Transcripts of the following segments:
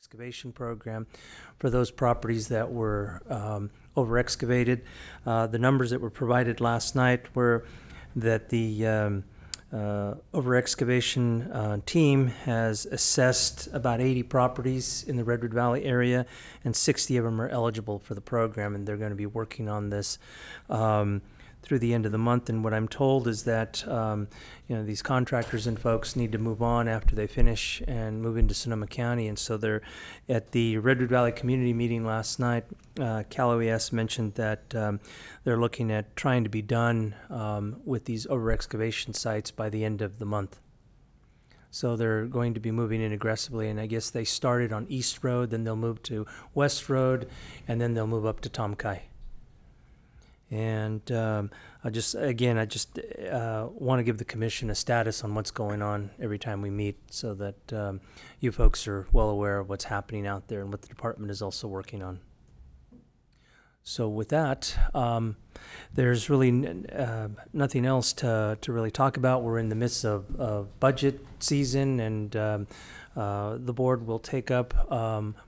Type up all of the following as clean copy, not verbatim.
excavation program for those properties that were over excavated. The numbers that were provided last night were that the over excavation team has assessed about 80 properties in the Redwood Valley area, and 60 of them are eligible for the program, and they're going to be working on this through the end of the month. And what I'm told is that these contractors and folks need to move on after they finish and move into Sonoma County. And so they're at the Redwood Valley community meeting last night. Cal OES mentioned that they're looking at trying to be done with these over excavation sites by the end of the month. So they're going to be moving in aggressively, and I guess they started on East Road, then they'll move to West Road, and then they'll move up to Tom Kai. And I just want to give the commission a status on what's going on every time we meet, so that you folks are well aware of what's happening out there and what the department is also working on. So with that, there's really nothing else to really talk about. We're in the midst of budget season, and the board will take up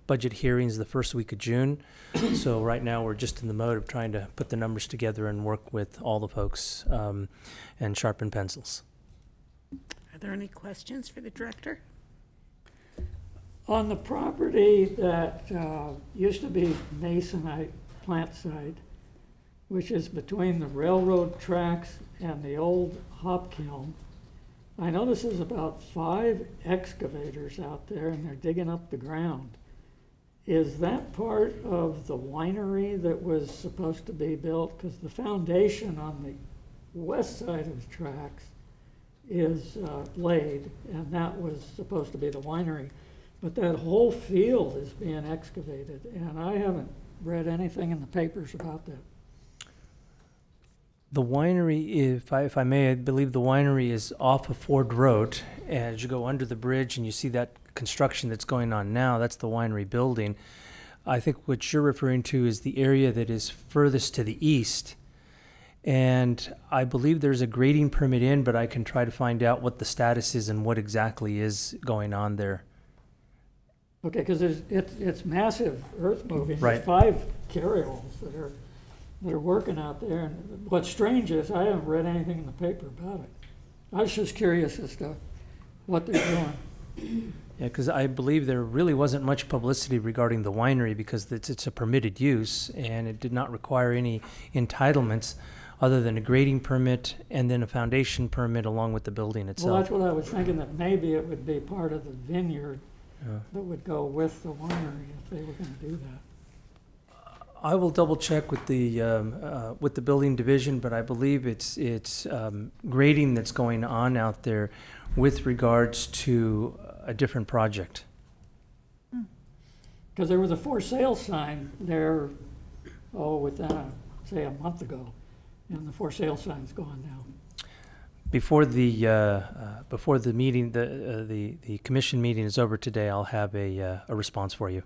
budget hearings the first week of June. So right now we're just in the mode of trying to put the numbers together and work with all the folks and sharpen pencils. Are there any questions for the director? On the property that used to be Masonite plant site, which is between the railroad tracks and the old hop kiln, I notice there's about 5 excavators out there, and they're digging up the ground. Is that part of the winery that was supposed to be built? Because the foundation on the west side of the tracks is laid, and that was supposed to be the winery. But that whole field is being excavated, and I haven't read anything in the papers about that. The winery, if I may, I believe the winery is off of Ford Road. As you go under the bridge and you see that construction that's going on now, that's the winery building. I think what you're referring to is the area that is furthest to the east. And I believe there's a grading permit in, but I can try to find out what the status is and what exactly is going on there. Okay, because it's massive earth moving. Right. There's 5 carryalls that are working out there. And what's strange is I haven't read anything in the paper about it. I was just curious as to what they're doing. Yeah, because I believe there really wasn't much publicity regarding the winery, because it's a permitted use and it did not require any entitlements other than a grading permit and then a foundation permit along with the building itself. Well, that's what I was thinking, that maybe it would be part of the vineyard that would go with the winery if they were going to do that. I will double check with the building division, but I believe it's grading that's going on out there with regards to a different project. Because there was a for sale sign there, within say a month ago, and the for sale sign's gone now. Before the meeting, the commission meeting is over today, I'll have a response for you.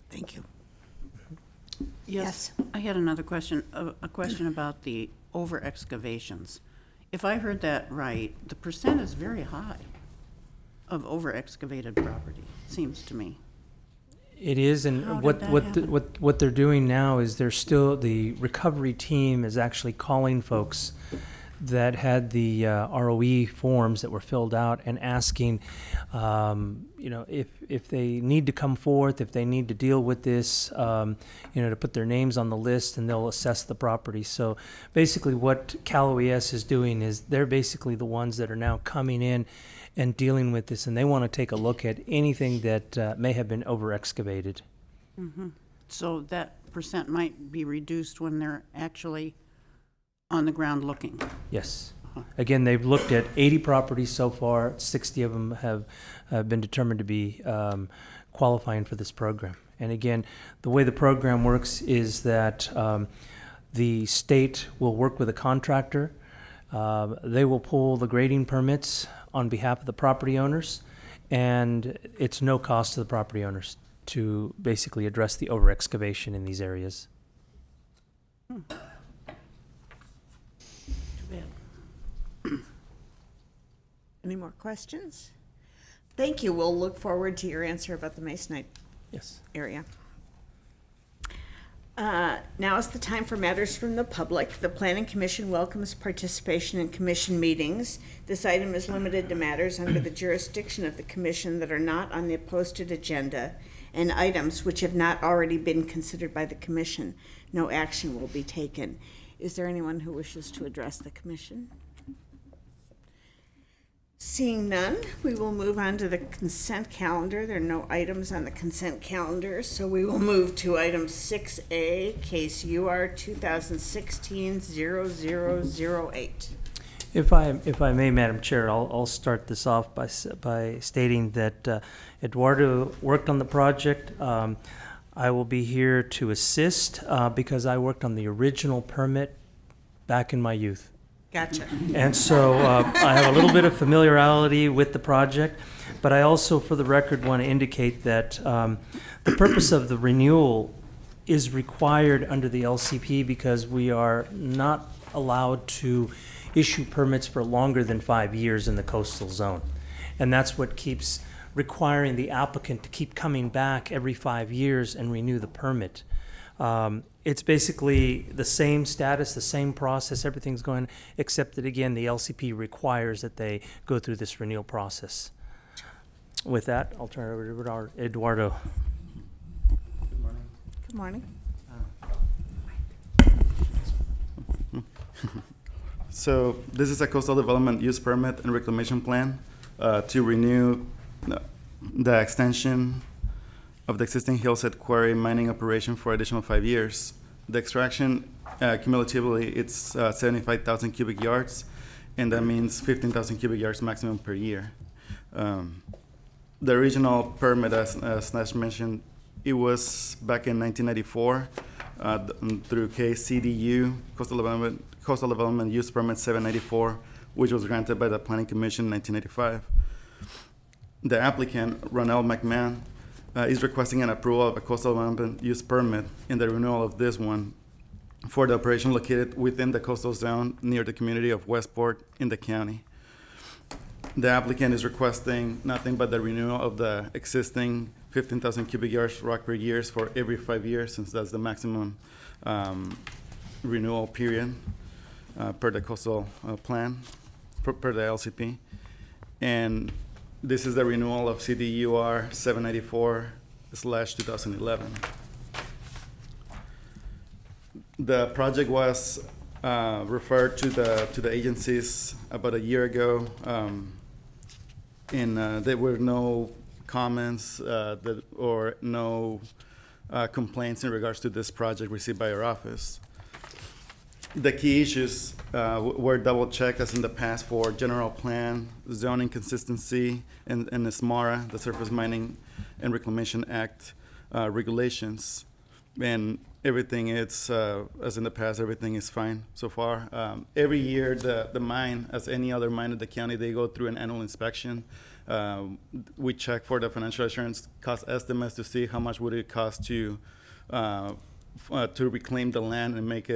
Thank you. Yes, I had another question, a question about the over excavations. If I heard that right, the percent is very high of over excavated property, seems to me. It is, and How what did that what they're doing now is the recovery team is actually calling folks that had the ROE forms that were filled out and asking, if they need to come forth, if they need to deal with this, to put their names on the list, and they'll assess the property. So basically what Cal OES is doing is they're basically the ones that are now coming in and dealing with this, and they want to take a look at anything that may have been over excavated. Mm-hmm. So that percent might be reduced when they're actually on the ground looking. Yes. Again, they've looked at 80 properties so far. 60 of them have been determined to be qualifying for this program. And again, the way the program works is that the state will work with a contractor. They will pull the grading permits on behalf of the property owners, and it's no cost to the property owners to basically address the over excavation in these areas. Any more questions? Thank you. We'll look forward to your answer about the Masonite Yes. area. Now is the time for matters from the public. The Planning Commission welcomes participation in commission meetings. This item is limited to matters under the jurisdiction of the commission that are not on the posted agenda and items which have not already been considered by the commission. No action will be taken. Is there anyone who wishes to address the commission? Seeing none, we will move on to the consent calendar. There are no items on the consent calendar, so we will move to item 6A, case UR 2016-0008. If I may, Madam Chair, I'll start this off by stating that Eduardo worked on the project. I will be here to assist because I worked on the original permit back in my youth. Gotcha. And so I have a little bit of familiarity with the project, but I also, for the record, want to indicate that the purpose of the renewal is required under the LCP because we are not allowed to issue permits for longer than 5 years in the coastal zone. And that's what keeps requiring the applicant to keep coming back every 5 years and renew the permit. It's basically the same status, the same process, everything's going, except that, again, the LCP requires that they go through this renewal process. With that, I'll turn it over to Eduardo. Good morning. So this is a coastal development use permit and reclamation plan to renew the extension of the existing Hillside Quarry mining operation for additional 5 years. The extraction, cumulatively, it's 75,000 cubic yards, and that means 15,000 cubic yards maximum per year. The original permit, as Nash mentioned, it was back in 1994 through KCDU, Coastal Development Use Permit 794, which was granted by the Planning Commission in 1985. The applicant, Ronald McMahon, is requesting an approval of a coastal development use permit in the renewal of this one for the operation located within the coastal zone near the community of Westport in the county. The applicant is requesting nothing but the renewal of the existing 15,000 cubic yards rock per year for every 5 years, since that's the maximum renewal period per the coastal plan, per the LCP. And this is the renewal of CDUR 794/2011. The project was referred to the agencies about a year ago, and there were no comments or no complaints in regards to this project received by our office. The key issues were double-checked as in the past for general plan, zoning consistency, and the SMARA, the Surface Mining and Reclamation Act regulations. And everything, it's, as in the past, everything is fine so far. Every year, the mine, as any other mine in the county, they go through an annual inspection. We check for the financial assurance cost estimates to see how much would it cost to reclaim the land and make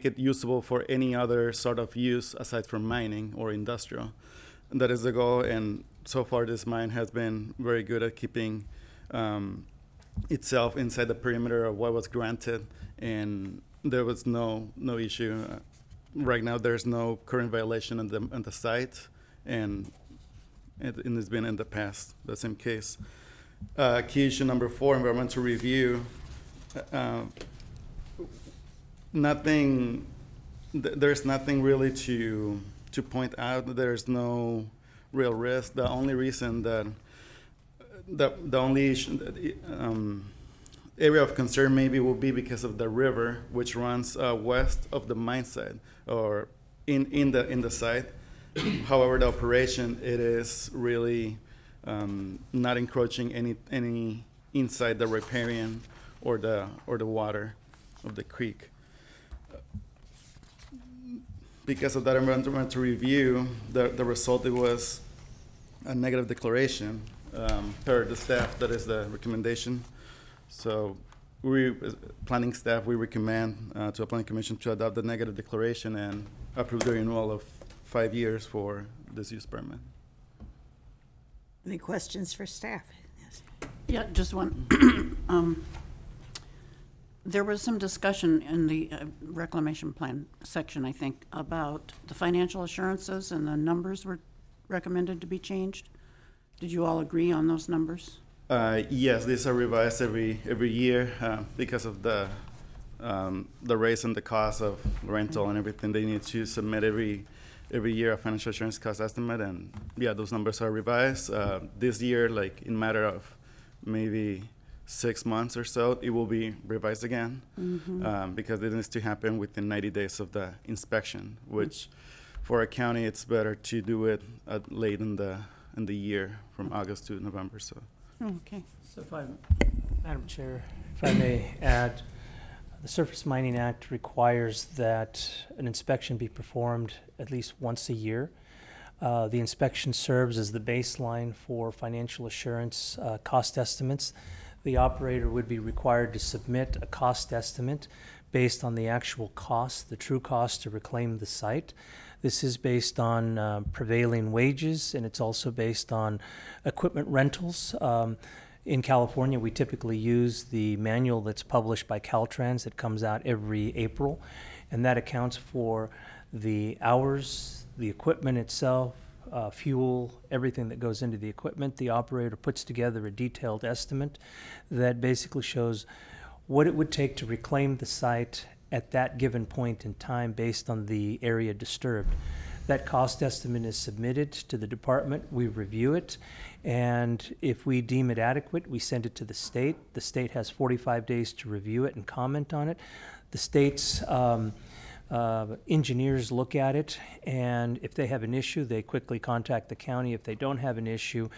it usable for any other sort of use aside from mining or industrial. And that is the goal, and so far this mine has been very good at keeping itself inside the perimeter of what was granted, and there was no issue. Right now there's no current violation on the site, and it's been in the past the same case. Key issue number 4, environmental review. There's nothing really to point out. There's no real risk. The only reason that the only area of concern maybe will be because of the river, which runs west of the mine site or in the site. However, the operation, it is really not encroaching any inside the riparian or the water of the creek. Because of that environmental review, the result, it was a negative declaration per the staff. That is the recommendation. So we, planning staff, we recommend to a planning commission to adopt the negative declaration and approve the renewal of 5 years for this use permit. Any questions for staff? Yes. Yeah, just one. There was some discussion in the reclamation plan section, I think, about the financial assurances, and the numbers were recommended to be changed. Did you all agree on those numbers? Yes, these are revised every year because of the raise in the cost of rental and everything. They need to submit every year a financial assurance cost estimate, and yeah, those numbers are revised. This year, like in matter of maybe 6 months or so, it will be revised again because it needs to happen within 90 days of the inspection, which for a county, it's better to do it late in the year from August to November. So. Okay. So Madam Chair, if I may add, the Surface Mining Act requires that an inspection be performed at least once a year. The inspection serves as the baseline for financial assurance cost estimates. The operator would be required to submit a cost estimate based on the actual cost, the true cost to reclaim the site. This is based on prevailing wages, and it's also based on equipment rentals. In California, we typically use the manual that's published by Caltrans that comes out every April, and that accounts for the hours, the equipment itself, fuel, everything that goes into the equipment. The operator puts together a detailed estimate that basically shows what it would take to reclaim the site at that given point in time based on the area disturbed. That cost estimate is submitted to the department. We review it, and if we deem it adequate, we send it to the state. The state has 45 days to review it and comment on it. The state's engineers look at it, and if they have an issue, they quickly contact the county. If they don't have an issue,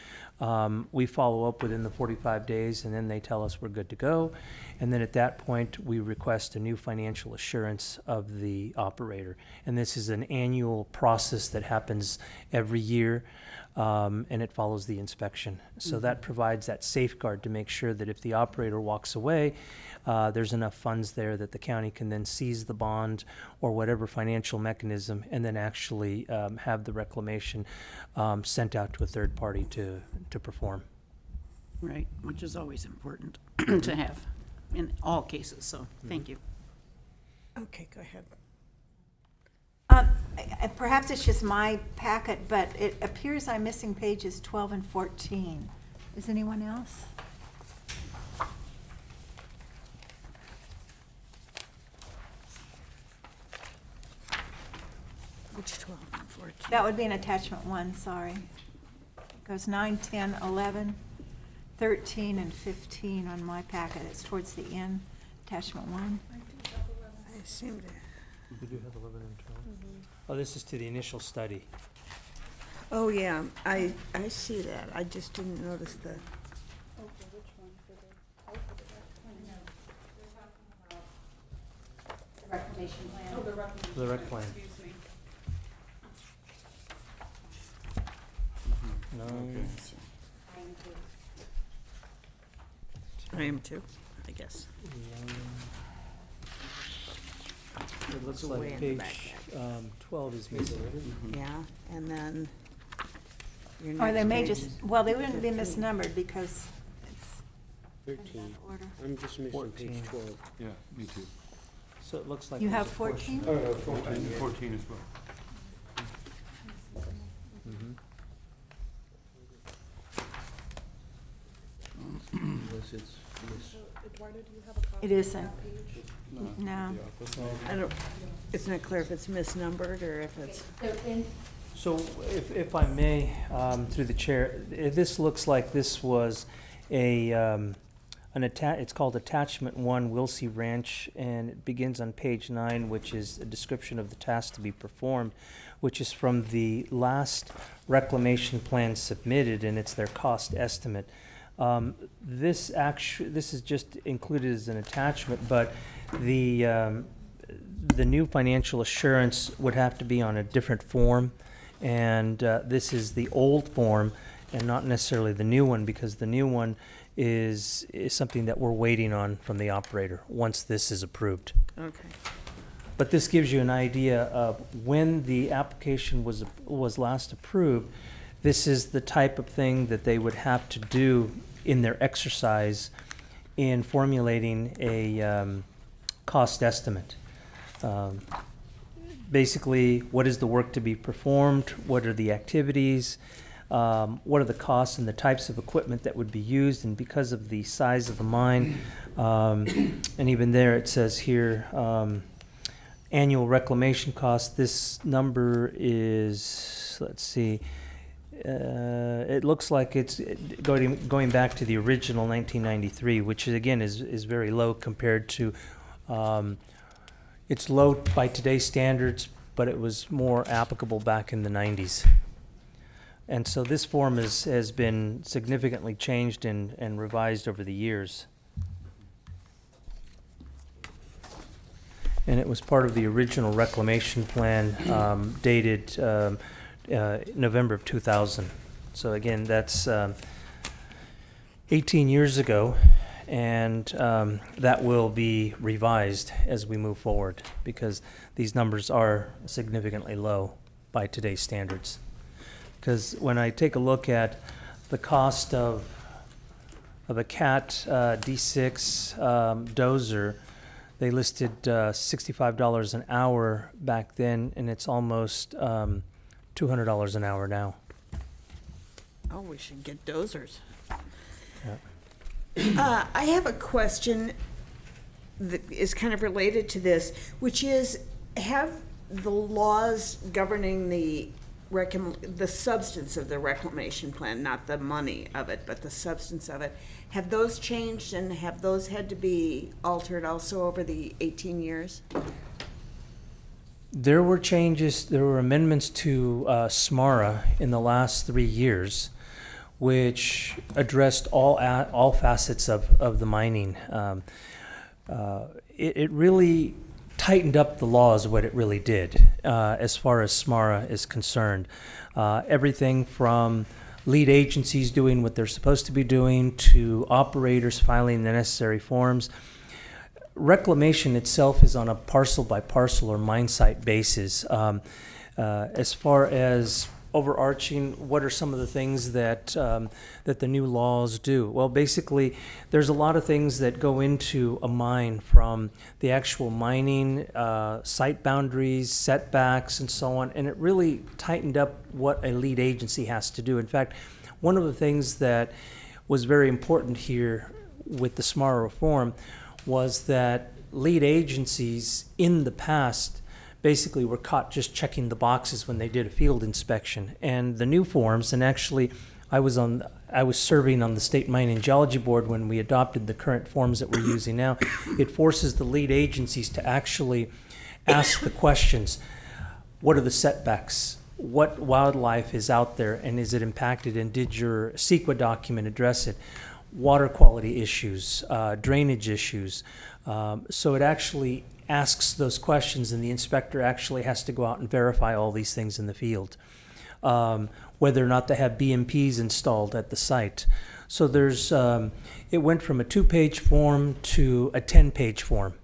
we follow up within the 45 days, and then they tell us we're good to go. And then at that point, we request a new financial assurance of the operator. And this is an annual process that happens every year, and it follows the inspection. So that provides that safeguard to make sure that if the operator walks away, there's enough funds there that the county can then seize the bond or whatever financial mechanism and then actually have the reclamation sent out to a third party to perform. Right, which is always important to have in all cases, so thank you. Okay, go ahead. Perhaps it's just my packet, but it appears I'm missing pages 12 and 14. Is anyone else? Which 12 and 14? That would be an attachment 1, sorry. It goes 9, 10, 11, 13, and 15 on my packet. It's towards the end, attachment 1. I assumed it. We do have 11 and 12. Oh, this is to the initial study. Oh, yeah, I see that. I just didn't notice the. Reclamation plan. Oh, the reclamation. The rec plan. Excuse me. Nine. I am too, I guess. It looks Way like in the page 12 is missing. Yeah, and then. your Or they next may page just, is- well, they wouldn't be misnumbered because it's in 13. that order. I'm just missing 14. page 12. Yeah, me too. So it looks like. You there's have a portion 14? Oh, no, 14. yeah. 14 as well. Mhm. Unless it's mis- Eduardo, do you have a copy It of isn't. that page? No. the office. I don't, it's not clear if it's misnumbered or if it's. So if I may, through the chair, this looks like this was it's called Attachment 1, Wilsey Ranch, and it begins on page 9, which is a description of the task to be performed, which is from the last reclamation plan submitted, and it's their cost estimate. This is just included as an attachment, but the new financial assurance would have to be on a different form, and this is the old form and not necessarily the new one, because the new one is something that we're waiting on from the operator once this is approved. Okay. But this gives you an idea of when the application was last approved. this is the type of thing that they would have to do in their exercise in formulating a cost estimate. Basically, what is the work to be performed? What are the activities? What are the costs and the types of equipment that would be used? And because of the size of the mine, and even there it says here, annual reclamation cost, this number is, let's see, it looks like it's going back to the original 1993, which again is very low compared to, it's low by today's standards, but it was more applicable back in the 90s. And so this form has been significantly changed and revised over the years. And it was part of the original reclamation plan dated November of 2000. So again, that's 18 years ago, and that will be revised as we move forward because these numbers are significantly low by today's standards. Because when I take a look at the cost of a CAT D6 dozer, they listed $65 an hour back then, and it's almost $200 an hour now. Oh, we should get dozers. Yeah. I have a question that is kind of related to this, which is, have the laws governing the substance of the reclamation plan, not the money of it, but the substance of it, have those changed, and have those had to be altered also over the 18 years? There were changes, there were amendments to SMARA in the last 3 years, which addressed all facets of the mining. It really tightened up the laws, what it really did, as far as SMARA is concerned. Everything from lead agencies doing what they're supposed to be doing to operators filing the necessary forms. Reclamation itself is on a parcel by parcel or mine site basis. As far as overarching, what are some of the things that that the new laws do? Well, basically, there's a lot of things that go into a mine, from the actual mining, site boundaries, setbacks, and so on, and it really tightened up what a lead agency has to do. In fact, one of the things that was very important here with the SMARA reform was that lead agencies in the past basically were caught just checking the boxes when they did a field inspection. And the new forms, and actually I was serving on the State Mining Geology Board when we adopted the current forms that we're using now. It forces the lead agencies to actually ask the questions: what are the setbacks? What wildlife is out there, and is it impacted, and did your CEQA document address it? Water quality issues, drainage issues. So it actually asks those questions, and the inspector actually has to go out and verify all these things in the field. Whether or not they have BMPs installed at the site. So there's, it went from a 2-page form to a 10-page form.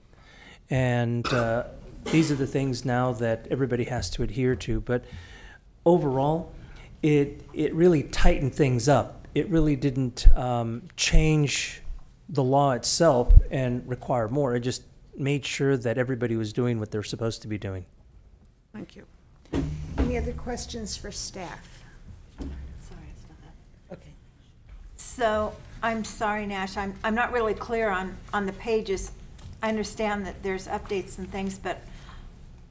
And these are the things now that everybody has to adhere to. But overall, it really tightened things up. It really didn't change the law itself and require more. It just made sure that everybody was doing what they're supposed to be doing. Thank you. Any other questions for staff? Sorry, it's not that. Okay. So, I'm sorry, Nash, I'm not really clear on the pages. I understand that there's updates and things, but,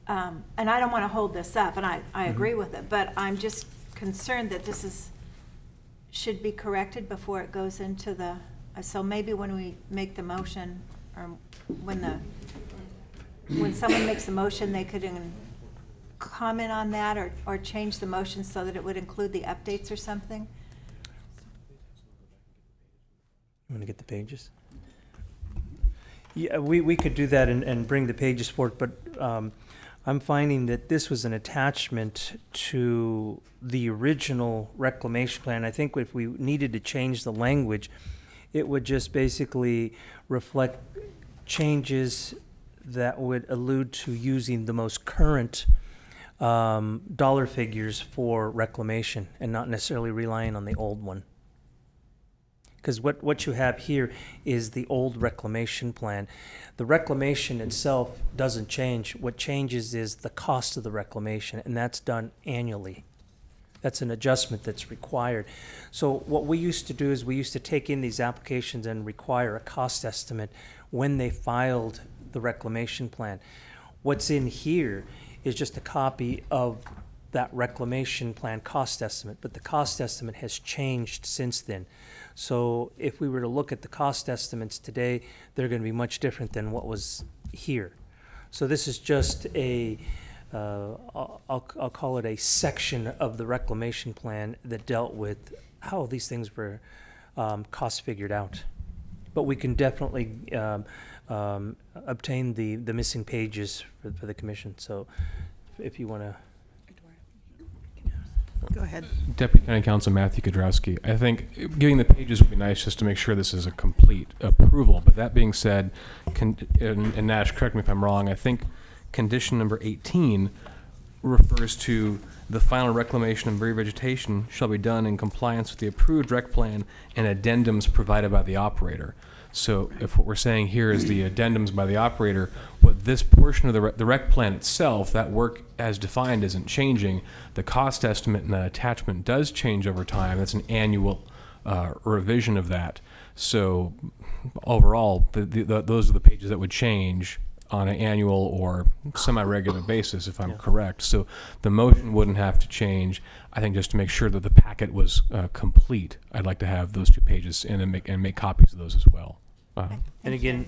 and I don't want to hold this up, and I agree with it, but I'm just concerned that this should be corrected before it goes into the, so maybe when we make the motion, or when someone makes a motion, they could comment on that or change the motion so that it would include the updates or something. You want to get the pages? Yeah, we could do that and bring the pages forward, but I'm finding that this was an attachment to the original reclamation plan. I think if we needed to change the language, it would just basically reflect changes that would allude to using the most current dollar figures for reclamation and not necessarily relying on the old one. Because what you have here is the old reclamation plan. The reclamation itself doesn't change. What changes is the cost of the reclamation, and that's done annually. That's an adjustment that's required. So what we used to do is we used to take in these applications and require a cost estimate when they filed the reclamation plan. What's in here is just a copy of that reclamation plan cost estimate, but the cost estimate has changed since then. So if we were to look at the cost estimates today, they're going to be much different than what was here. So this is just a, I'll call it a section of the reclamation plan that dealt with how these things were cost figured out. But we can definitely obtain the missing pages for the commission. So if you want to. Go ahead. Deputy County Counsel Matthew Kudrowski. I think giving the pages would be nice just to make sure this is a complete approval. But that being said, and Nash, correct me if I'm wrong, I think condition number 18 refers to the final reclamation and revegetation shall be done in compliance with the approved rec plan and addendums provided by the operator. So if what we're saying here is the addendums by the operator, what this portion of the rec plan itself, that work as defined isn't changing. The cost estimate and the attachment does change over time. That's an annual revision of that. So overall, those are the pages that would change on an annual or semi-regular basis, if I'm correct. So the motion wouldn't have to change. I think just to make sure that the packet was complete, I'd like to have those 2 pages in and make copies of those as well. And again,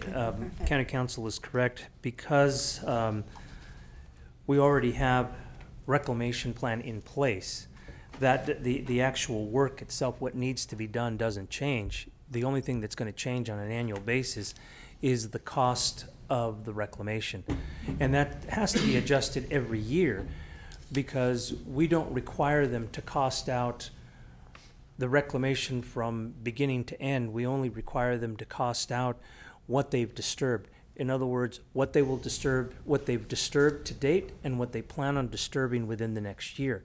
County Council is correct because we already have reclamation plan in place. That the actual work itself, what needs to be done, doesn't change. The only thing that's going to change on an annual basis is the cost of the reclamation, and that has to be adjusted every year because we don't require them to cost out the reclamation from beginning to end. We only require them to cost out what they've disturbed. In other words, what they will disturb, what they've disturbed to date, and what they plan on disturbing within the next year.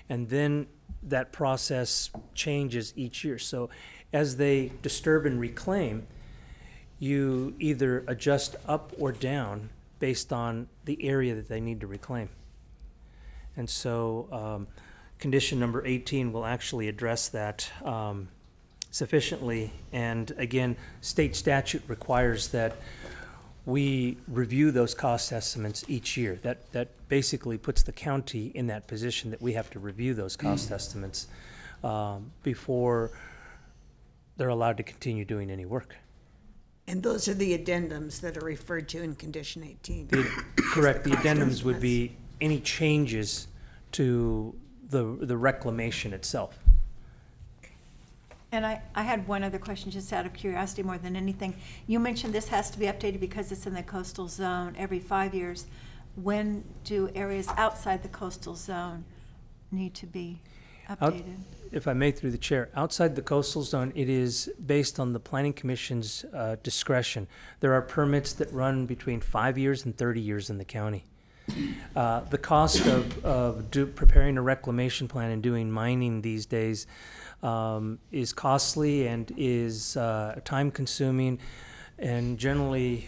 And then that process changes each year. So as they disturb and reclaim, you either adjust up or down based on the area that they need to reclaim. And so condition number 18 will actually address that sufficiently. And again, state statute requires that we review those cost estimates each year. That basically puts the county in that position that we have to review those cost estimates before they're allowed to continue doing any work. And those are the addendums that are referred to in condition 18. Correct. The addendums would be any changes to the reclamation itself. And I had one other question, just out of curiosity more than anything. You mentioned this has to be updated because it's in the coastal zone every 5 years. When do areas outside the coastal zone need to be updated? If I may, through the chair, outside the coastal zone, it is based on the Planning Commission's discretion. There are permits that run between 5 years and 30 years in the county. The cost of preparing a reclamation plan and doing mining these days is costly and is time-consuming, and generally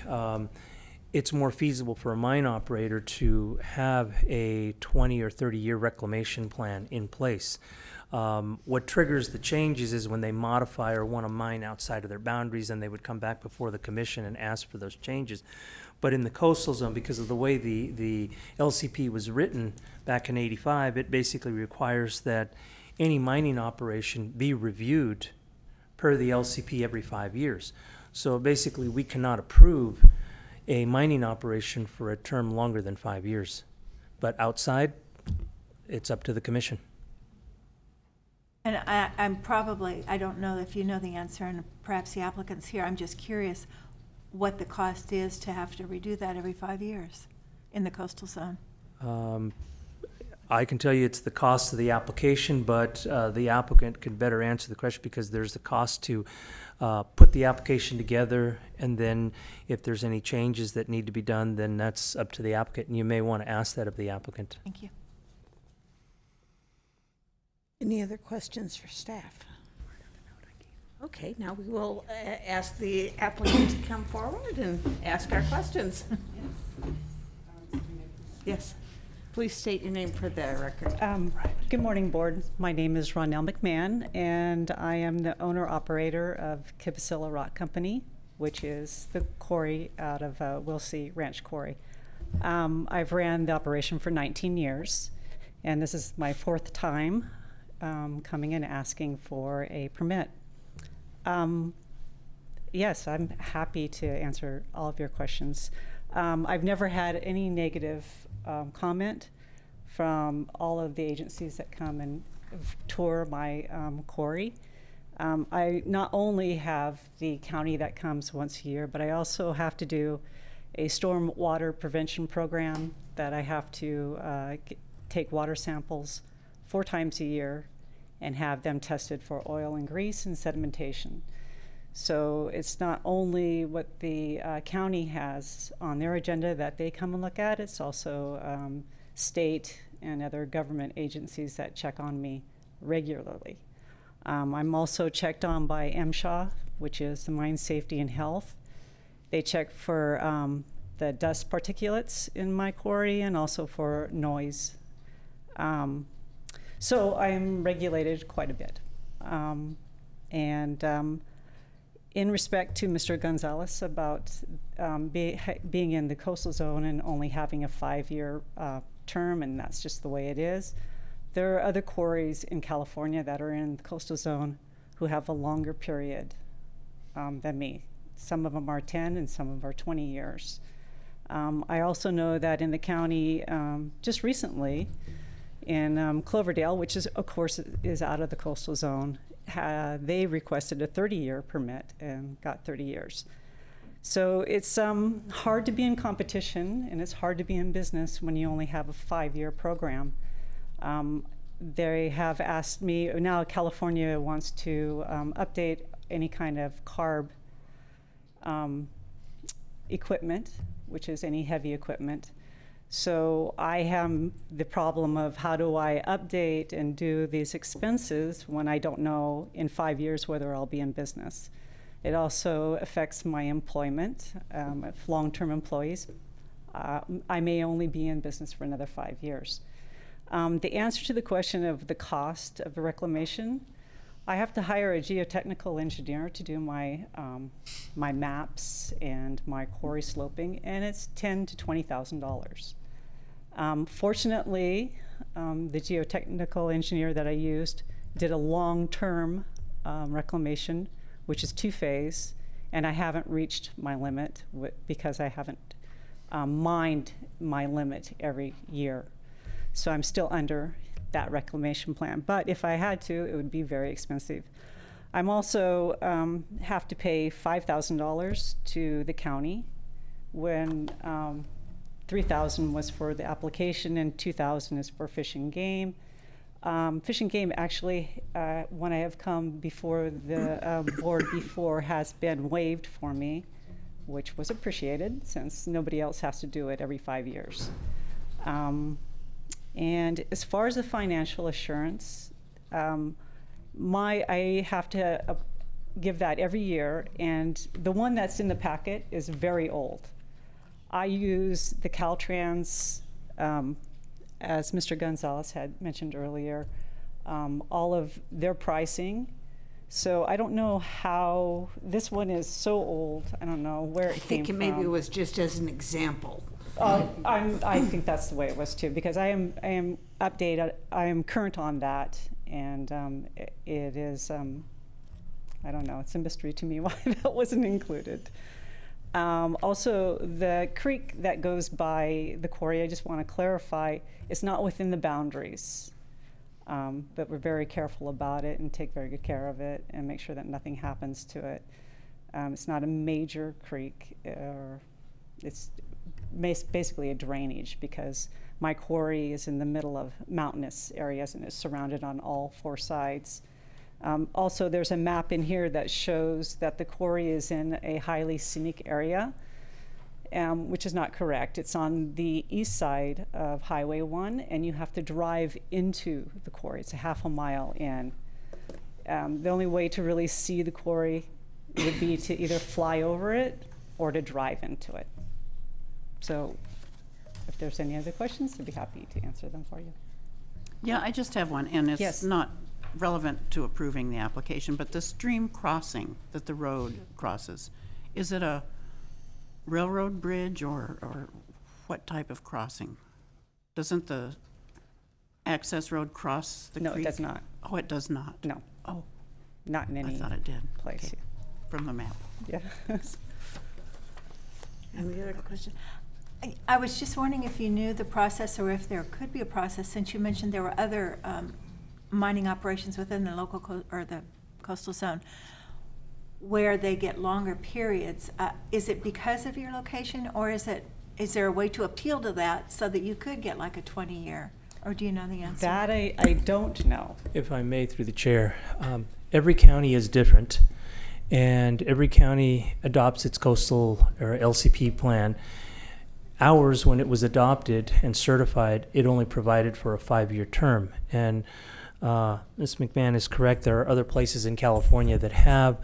it's more feasible for a mine operator to have a 20 or 30-year reclamation plan in place. What triggers the changes is when they modify or want to mine outside of their boundaries, and they would come back before the commission and ask for those changes. But in the coastal zone, because of the way the LCP was written back in '85, it basically requires that any mining operation be reviewed per the LCP every 5 years. So basically, we cannot approve a mining operation for a term longer than 5 years. But outside, it's up to the commission. And I don't know if you know the answer, and perhaps the applicant's here. I'm just curious what the cost is to have to redo that every 5 years in the coastal zone. I can tell you it's the cost of the application, but the applicant could better answer the question because there's the cost to put the application together, and then if there's any changes that need to be done, then that's up to the applicant, and you may want to ask that of the applicant. Thank you. Any other questions for staff? Okay, now we will ask the applicant to come forward and ask our questions. Yes. Please state your name for the record. Good morning, Board. My name is Ronell McMahon, and I am the owner-operator of Kibasilla Rock Company, which is the quarry out of Willits Ranch Quarry. I've ran the operation for 19 years, and this is my 4th time coming in asking for a permit. Yes, I'm happy to answer all of your questions. I've never had any negative comment from all of the agencies that come and tour my quarry. I not only have the county that comes once a year, but I also have to do a storm water prevention program that I have to take water samples 4 times a year and have them tested for oil and grease and sedimentation. So it's not only what the county has on their agenda that they come and look at, it's also state and other government agencies that check on me regularly. I'm also checked on by MSHA, which is the Mine Safety and Health. They check for the dust particulates in my quarry and also for noise. So I'm regulated quite a bit. In respect to Mr. Gonzalez about being in the coastal zone and only having a 5-year term, and that's just the way it is, there are other quarries in California that are in the coastal zone who have a longer period than me. Some of them are 10 and some of them are 20 years. I also know that in the county, just recently, in Cloverdale, which is, of course, is out of the coastal zone, they requested a 30-year permit and got 30 years. So it's hard to be in competition, and it's hard to be in business when you only have a 5-year program. They have asked me, now California wants to update any kind of CARB equipment, which is any heavy equipment. So I have the problem of how do I update and do these expenses when I don't know in 5 years whether I'll be in business. It also affects my employment. If long-term employees, I may only be in business for another 5 years. The answer to the question of the cost of the reclamation, I have to hire a geotechnical engineer to do my my maps and my quarry sloping, and it's $10,000 to $20,000. Fortunately, the geotechnical engineer that I used did a long-term reclamation, which is 2-phase, and I haven't reached my limit because I haven't mined my limit every year. So I'm still under that reclamation plan. But if I had to, it would be very expensive. I'm also have to pay $5,000 to the county when $3,000 was for the application and $2,000 is for Fish and Game. Fish and Game actually, when I have come before the board before, has been waived for me, which was appreciated since nobody else has to do it every 5 years. And as far as the financial assurance, I have to give that every year, and the one that's in the packet is very old. I use the Caltrans, as Mr. Gonzalez had mentioned earlier, all of their pricing. So I don't know how, this one is so old, I don't know where it came from. I think maybe it was just as an example. I think that's the way it was too, because I am updated, I am current on that, and it is, I don't know, it's a mystery to me why that wasn't included. Also, the creek that goes by the quarry, I just want to clarify, it's not within the boundaries, but we're very careful about it and take very good care of it and make sure that nothing happens to it. It's not a major creek, or it's basically a drainage, because my quarry is in the middle of mountainous areas and is surrounded on all 4 sides. Also, there's a map in here that shows that the quarry is in a highly scenic area, which is not correct. It's on the east side of Highway 1, and you have to drive into the quarry. It's a half a mile in. The only way to really see the quarry would be to either fly over it or to drive into it. So if there's any other questions, I'd be happy to answer them for you. Yeah, I just have one, and it's Yes. not relevant to approving the application, but the stream crossing that the road crosses, is it a railroad bridge or what type of crossing? Doesn't the access road cross the No, creek? it does not. Oh, it does not? No, Oh, not in I any thought it did. place. Okay. From the map. Yeah. Any other questions? I was just wondering if you knew the process, or if there could be a process, since you mentioned there were other mining operations within the local or the coastal zone where they get longer periods. Is it because of your location, or is there a way to appeal to that so that you could get like a 20-year? Or do you know the answer? That I don't know. If I may, through the chair, every county is different, and every county adopts its coastal or LCP plan. Ours, when it was adopted and certified, it only provided for a 5-year term. And Ms. McMahon is correct. There are other places in California that have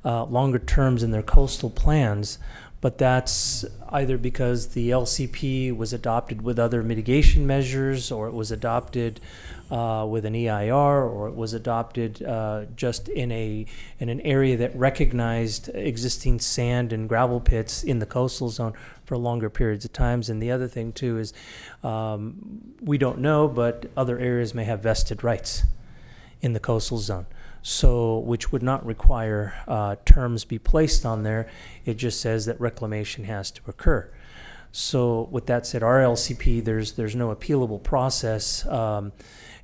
longer terms in their coastal plans, but that's either because the LCP was adopted with other mitigation measures, or it was adopted with an EIR, or it was adopted just in an area that recognized existing sand and gravel pits in the coastal zone for longer periods of times. And the other thing too is we don't know, but other areas may have vested rights in the coastal zone, so which would not require terms be placed on there. It just says that reclamation has to occur. So with that said, our LCP, there's no appealable process,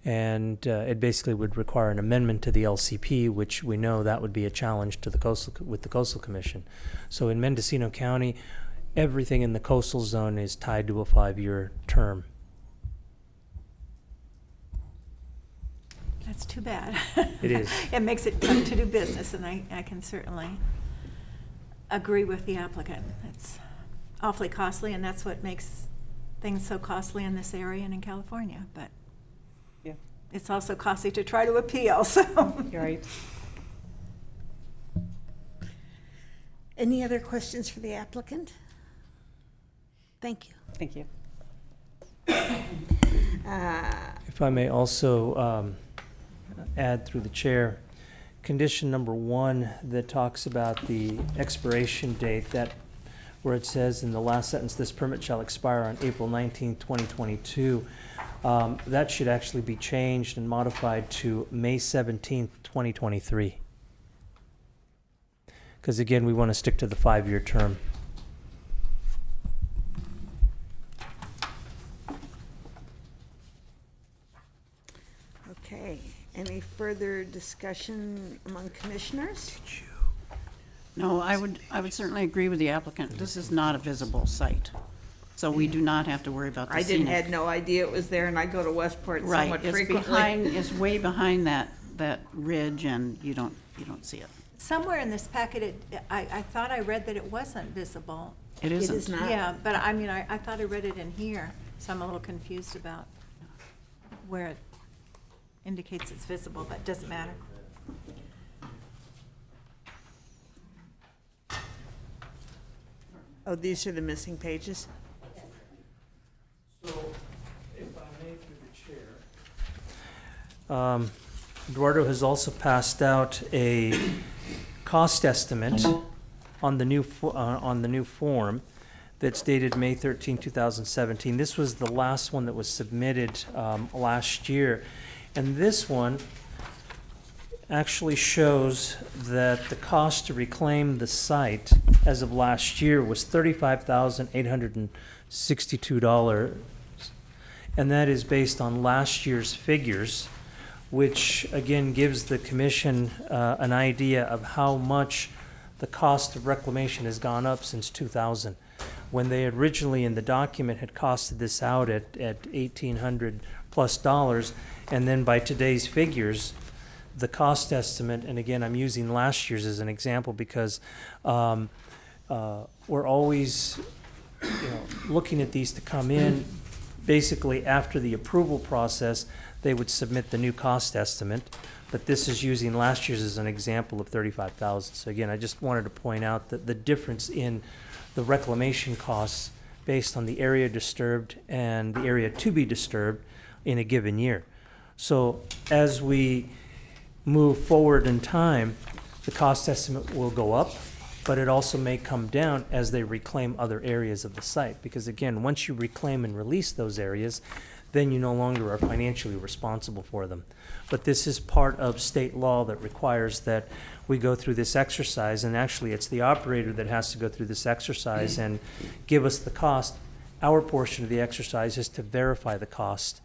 and it basically would require an amendment to the LCP, which we know that would be a challenge to the Coastal Commission. So in Mendocino County, everything in the coastal zone is tied to a 5-year term. That's too bad. It is. It makes it tough to do business, and I can certainly agree with the applicant. It's awfully costly, and that's what makes things so costly in this area and in California. But Yeah, it's also costly to try to appeal, so. you're right. Any other questions for the applicant? Thank you. Thank you. If I may also add through the chair, condition number 1 that talks about the expiration date, that where it says in the last sentence, this permit shall expire on April 19, 2022, that should actually be changed and modified to May 17, 2023. Because again, we want to stick to the 5-year term. Okay, any further discussion among commissioners? No, I would certainly agree with the applicant. This is not a visible site, so we do not have to worry about the I scenic. had no idea it was there, and I go to Westport Right, somewhat it's frequently. behind, it's way behind that ridge, and you don't see it. Somewhere in this packet, I thought I read that it wasn't visible. It It isn't. is not. Yeah, but I mean, I thought I read it in here, so I'm a little confused about where it indicates it's visible, but it doesn't matter. Oh, these are the missing pages? So, if I may, through the chair, Eduardo has also passed out a cost estimate on the new form that's dated May 13, 2017. This was the last one that was submitted last year, and this one actually shows that the cost to reclaim the site as of last year was $35,862, and that is based on last year's figures, which again gives the commission an idea of how much the cost of reclamation has gone up since 2000. When they originally in the document had costed this out at $1,800+ and then by today's figures, the cost estimate, and again, I'm using last year's as an example because we're always looking at these to come in, basically after the approval process, they would submit the new cost estimate. But this is using last year's as an example of 35,000. So again, I just wanted to point out that the difference in the reclamation costs based on the area disturbed and the area to be disturbed in a given year. So as we move forward in time, the cost estimate will go up, but it also may come down as they reclaim other areas of the site. Because again, once you reclaim and release those areas, then you no longer are financially responsible for them. But this is part of state law that requires that we go through this exercise, and actually it's the operator that has to go through this exercise and give us the cost. Our portion of the exercise is to verify the cost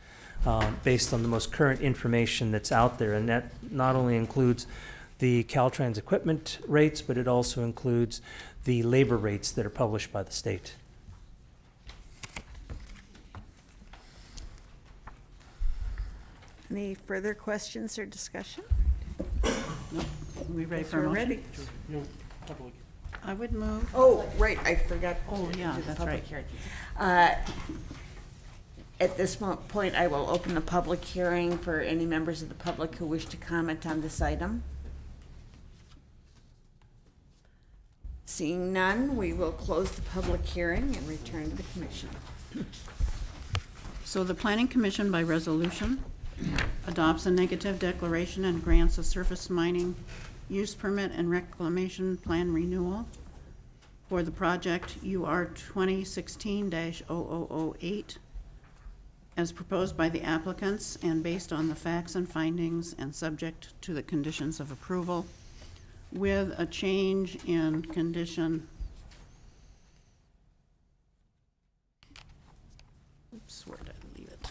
based on the most current information that's out there, and that not only includes the Caltrans equipment rates, but it also includes the labor rates that are published by the state. Any further questions or discussion? Are we ready for a We're motion? ready. I would move. Oh, right, I forgot. Oh, yeah, to do the that's public right. hearing. At this point, I will open the public hearing for any members of the public who wish to comment on this item. Seeing none, we will close the public hearing and return to the commission. So the Planning Commission by resolution adopts a negative declaration and grants a surface mining use permit and reclamation plan renewal for the project UR 2016-0008 as proposed by the applicants and based on the facts and findings and subject to the conditions of approval, with a change in condition. Oops, where did I leave it?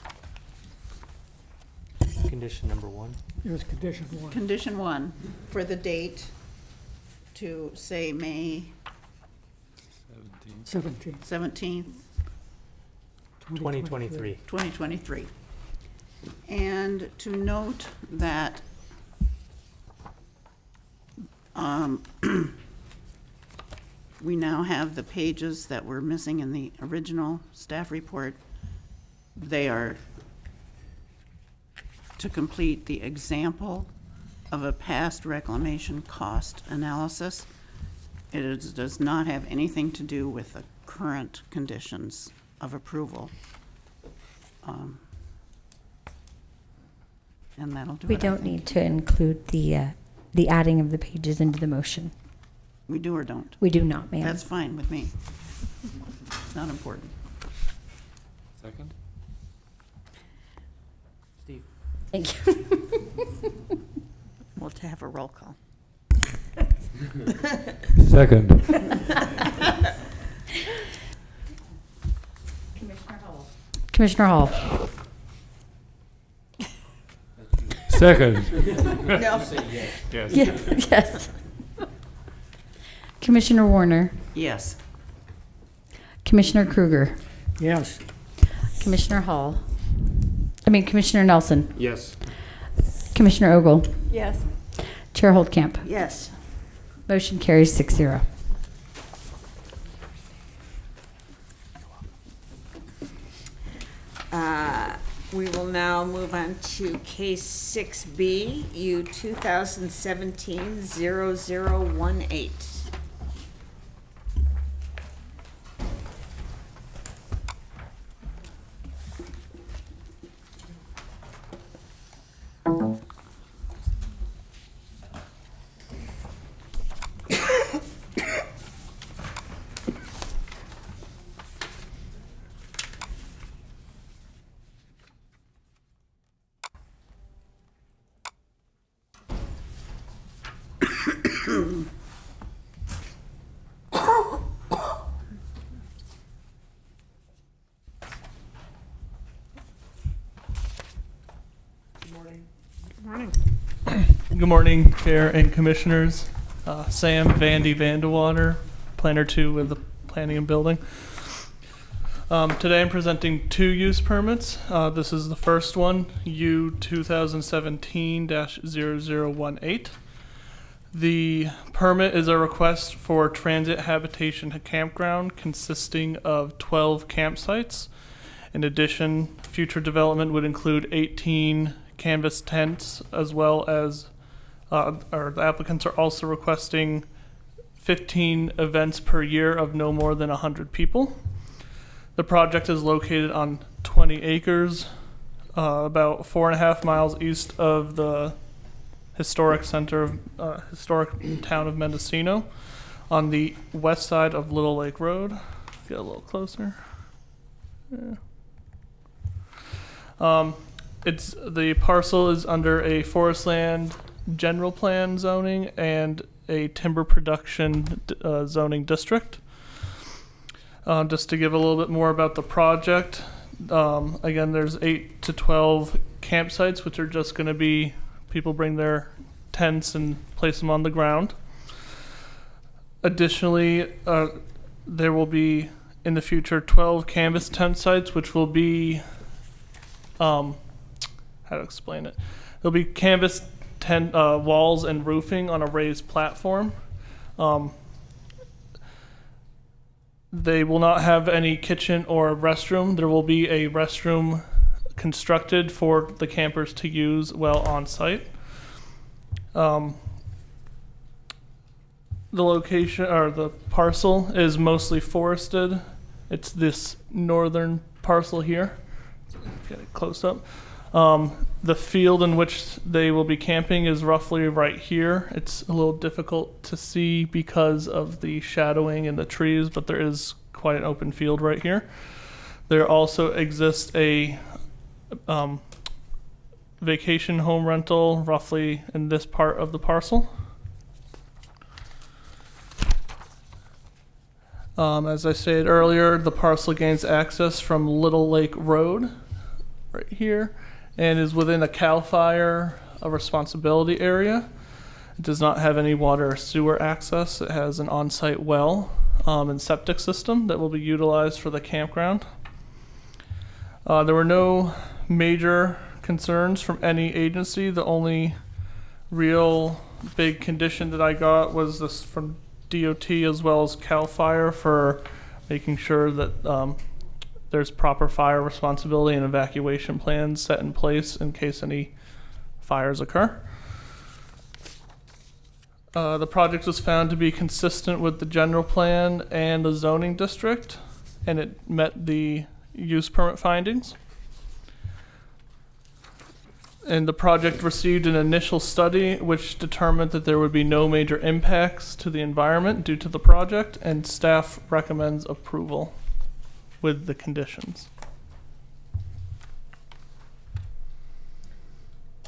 Condition number 1. It was condition 1. Condition 1, for the date to say May 17, 17th, 2023. 2023. And to note that we now have the pages that were missing in the original staff report. They are to complete the example of a past reclamation cost analysis. Does not have anything to do with the current conditions of approval. And that'll do it. We don't need to include the adding of the pages into the motion. We do or don't? We do not, ma'am. That's fine with me. It's not important. Second? Steve. Thank you. We'll have a roll call. Second. Commissioner Hall. Second. No. Yeah, yes. Commissioner Warner. Yes. Commissioner Kruger. yes. Commissioner Hall. Commissioner Nelson. Yes. Commissioner Ogle. Yes. Chair Holdcamp. Yes. Motion carries 6-0. We will now move on to case 6B, U 2017-0018. Good morning, Chair and Commissioners. Sam Vandy Vandewater, Planner 2 with the Planning and Building. Today I'm presenting 2 use permits. This is the first one, U 2017-0018. The permit is a request for transit habitation campground consisting of 12 campsites. In addition, future development would include 18 canvas tents, as well as, the applicants are also requesting 15 events per year of no more than 100 people. The project is located on 20 acres, about 4.5 miles east of the historic center of historic town of Mendocino, on the west side of Little Lake Road. Get a little closer. Yeah. It's the parcel is under a forest land general plan zoning and a timber production zoning district. Just to give a little bit more about the project, again, there's 8 to 12 campsites, which are just going to be people bring their tents and place them on the ground. Additionally, there will be in the future 12 canvas tent sites, which will be how to explain it. There'll be canvas tent walls and roofing on a raised platform. They will not have any kitchen or restroom. There will be a restroom constructed for the campers to use while on site. The location or the parcel is mostly forested. It's this northern parcel here. Get it close up. The field in which they will be camping is roughly right here. It's a little difficult to see because of the shadowing in the trees, but there is quite an open field right here. There also exists a vacation home rental roughly in this part of the parcel. As I stated earlier, the parcel gains access from Little Lake Road right here and is within a CAL FIRE responsibility area. It does not have any water or sewer access. It has an on-site well and septic system that will be utilized for the campground. There were no major concerns from any agency. The only real big condition that I got was this from DOT as well as CAL FIRE for making sure that there's proper fire responsibility and evacuation plans set in place in case any fires occur. The project was found to be consistent with the general plan and the zoning district, and it met the use permit findings. And the project received an initial study which determined that there would be no major impacts to the environment due to the project, and staff recommends approval with the conditions.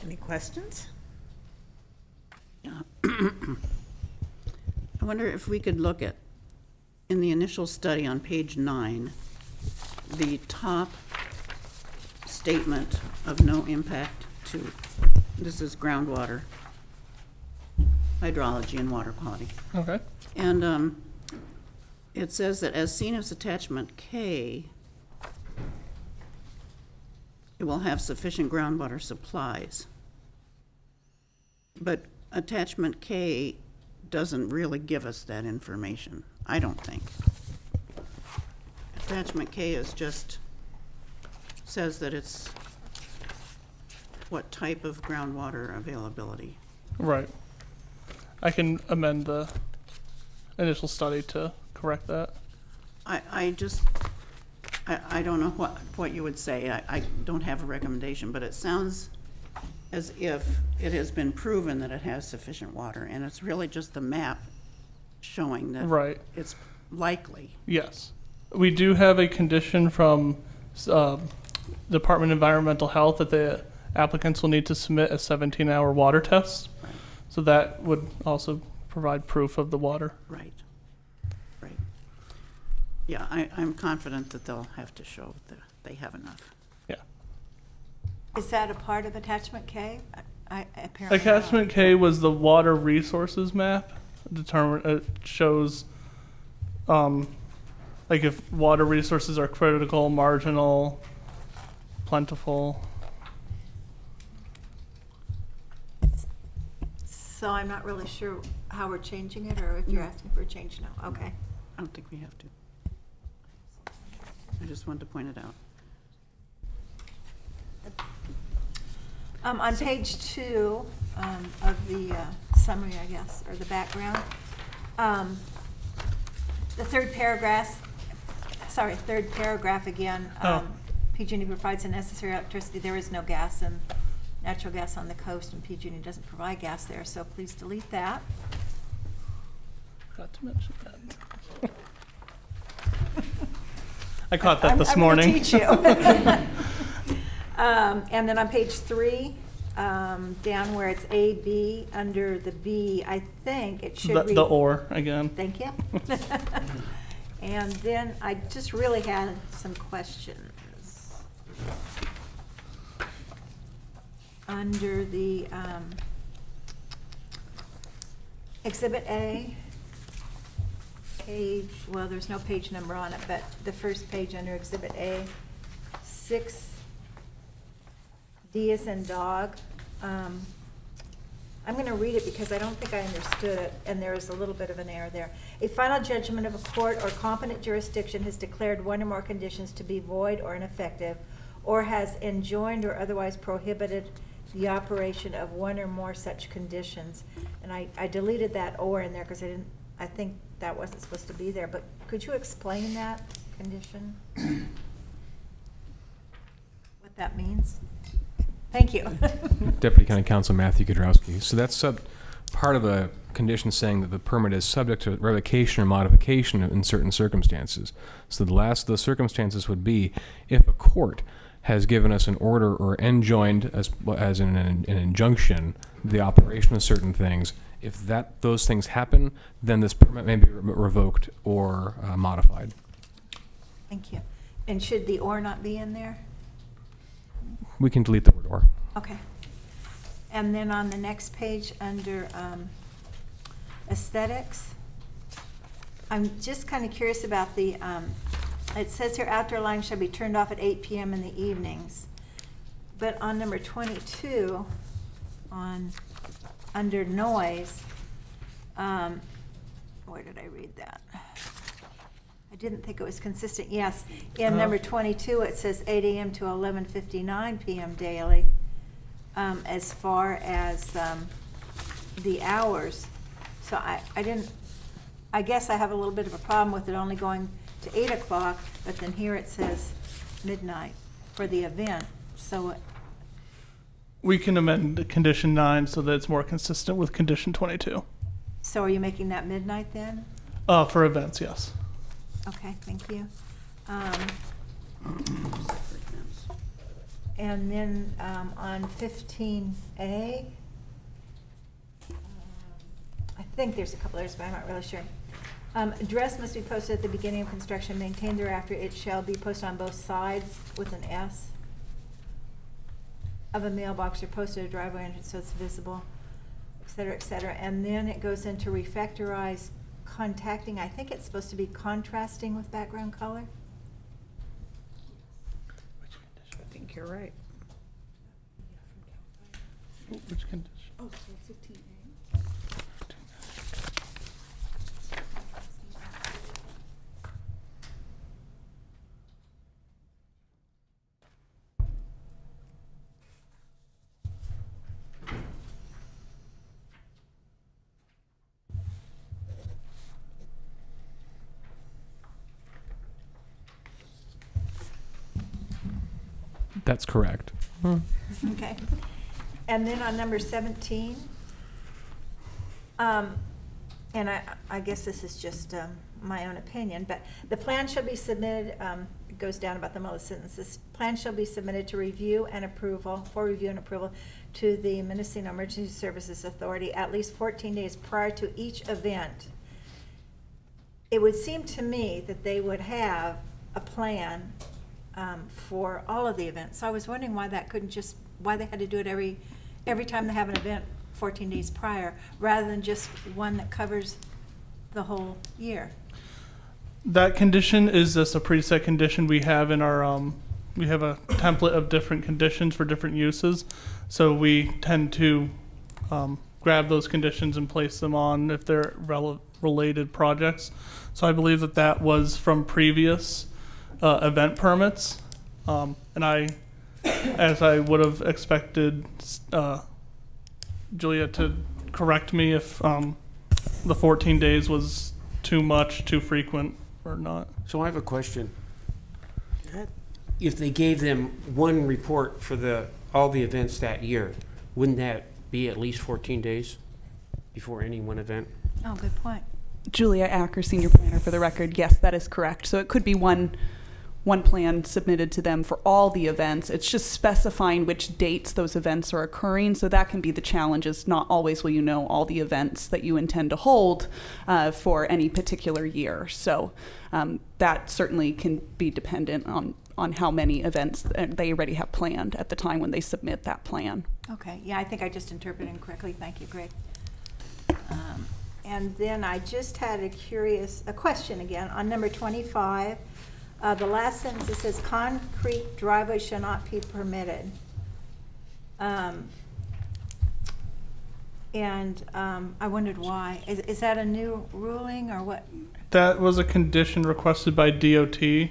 Any questions? Yeah. I wonder if we could look at, in the initial study on page 9, the top statement of no impact to, this is groundwater, hydrology and water quality. Okay. And it says that as seen as attachment K, it will have sufficient groundwater supplies. But attachment K doesn't really give us that information, I don't think. Attachment K is just says that it's what type of groundwater availability. Right. I can amend the initial study to correct that. I don't know what you would say. I don't have a recommendation, but it sounds as if it has been proven that it has sufficient water, and it's really just the map showing that right. It's likely. Yes. We do have a condition from Department of Environmental Health that the applicants will need to submit a 17-hour water test. Right. So that would also provide proof of the water. Right. Right. Yeah, I'm confident that they'll have to show that they have enough. Yeah. Is that a part of attachment K? Apparently attachment not. K was the water resources map. It shows like if water resources are critical, marginal, plentiful. So I'm not really sure how we're changing it, or if you're asking for a change. No, okay. I don't think we have to. I just wanted to point it out. On page 2 of the summary, I guess, or the background, the third paragraph again, PG&E provides the necessary electricity. There is no gas and natural gas on the coast, and PG&E doesn't provide gas there, so please delete that. Forgot to mention that. I caught that this morning. I'm going to teach you. And then on page 3, down where it's A, B, under the B, I think it should read... The or again. Thank you. And then I just really had some questions. Under the Exhibit A, page, well, there's no page number on it, but the first page under Exhibit A, 6D as in dog. I'm going to read it because I don't think I understood it, and there is a little bit of an error there. A final judgment of a court or competent jurisdiction has declared one or more conditions to be void or ineffective, or has enjoined or otherwise prohibited the operation of one or more such conditions. And I deleted that or in there because I think that wasn't supposed to be there, but could you explain that condition? What that means? Thank you. Deputy County Counsel Matthew Kudrowski. So that's part of a condition saying that the permit is subject to revocation or modification in certain circumstances. So the last of the circumstances would be if a court has given us an order or enjoined, as in an injunction, the operation of certain things. If those things happen, then this permit may be revoked or modified. Thank you. And should the or not be in there? We can delete the word or. Okay. And then on the next page under aesthetics, I'm just kind of curious about the, it says here outdoor lighting shall be turned off at 8 p.m. in the evenings. But on number 22, under noise, where did I read that? I didn't think it was consistent. Yes, in number 22, it says 8 a.m. to 11:59 p.m. daily. As far as the hours, so I guess I have a little bit of a problem with it only going to 8 o'clock, but then here it says midnight for the event. So We can amend condition 9 so that it's more consistent with condition 22. So are you making that midnight then? For events, yes. Okay, thank you. And then on 15A, I think there's a couple others, but I'm not really sure. Address must be posted at the beginning of construction, maintained thereafter. It shall be posted on both sides with an S of a mailbox or posted at a driveway entrance so it's visible, et cetera, et cetera. And then it goes into refactorize contacting. I think it's supposed to be contrasting with background color. I think you're right. Which condition? Oh, so 15A. That's correct. Okay. And then on number 17, and I guess this is just my own opinion, but the plan shall be submitted, it goes down about the middle of the sentence, this plan shall be submitted to review and approval, for review and approval to the Mendocino Emergency Services Authority at least 14 days prior to each event. It would seem to me that they would have a plan for all of the events. So I was wondering why that couldn't just, why they had to do it every time they have an event 14 days prior, rather than just one that covers the whole year. That condition is just a preset condition we have in our, we have a template of different conditions for different uses. So we tend to grab those conditions and place them on if they're related projects. So I believe that that was from previous event permits. And as I would have expected, Julia to correct me if the 14 days was too much, too frequent, or not. So I have a question. If they gave them one report for all the events that year, wouldn't that be at least 14 days before any one event? Oh, good point. Julia Acker, Senior Planner, for the record. Yes, that is correct. So it could be one plan submitted to them for all the events. It's just specifying which dates those events are occurring. So that can be the challenge, is not always will you know all the events that you intend to hold for any particular year. So that certainly can be dependent on how many events they already have planned at the time when they submit that plan. Okay, yeah, I think I just interpreted incorrectly. Thank you, Greg. And then I just had a question again on number 25. The last sentence, it says concrete driveway shall not be permitted. I wondered why. Is that a new ruling or what? That was a condition requested by DOT.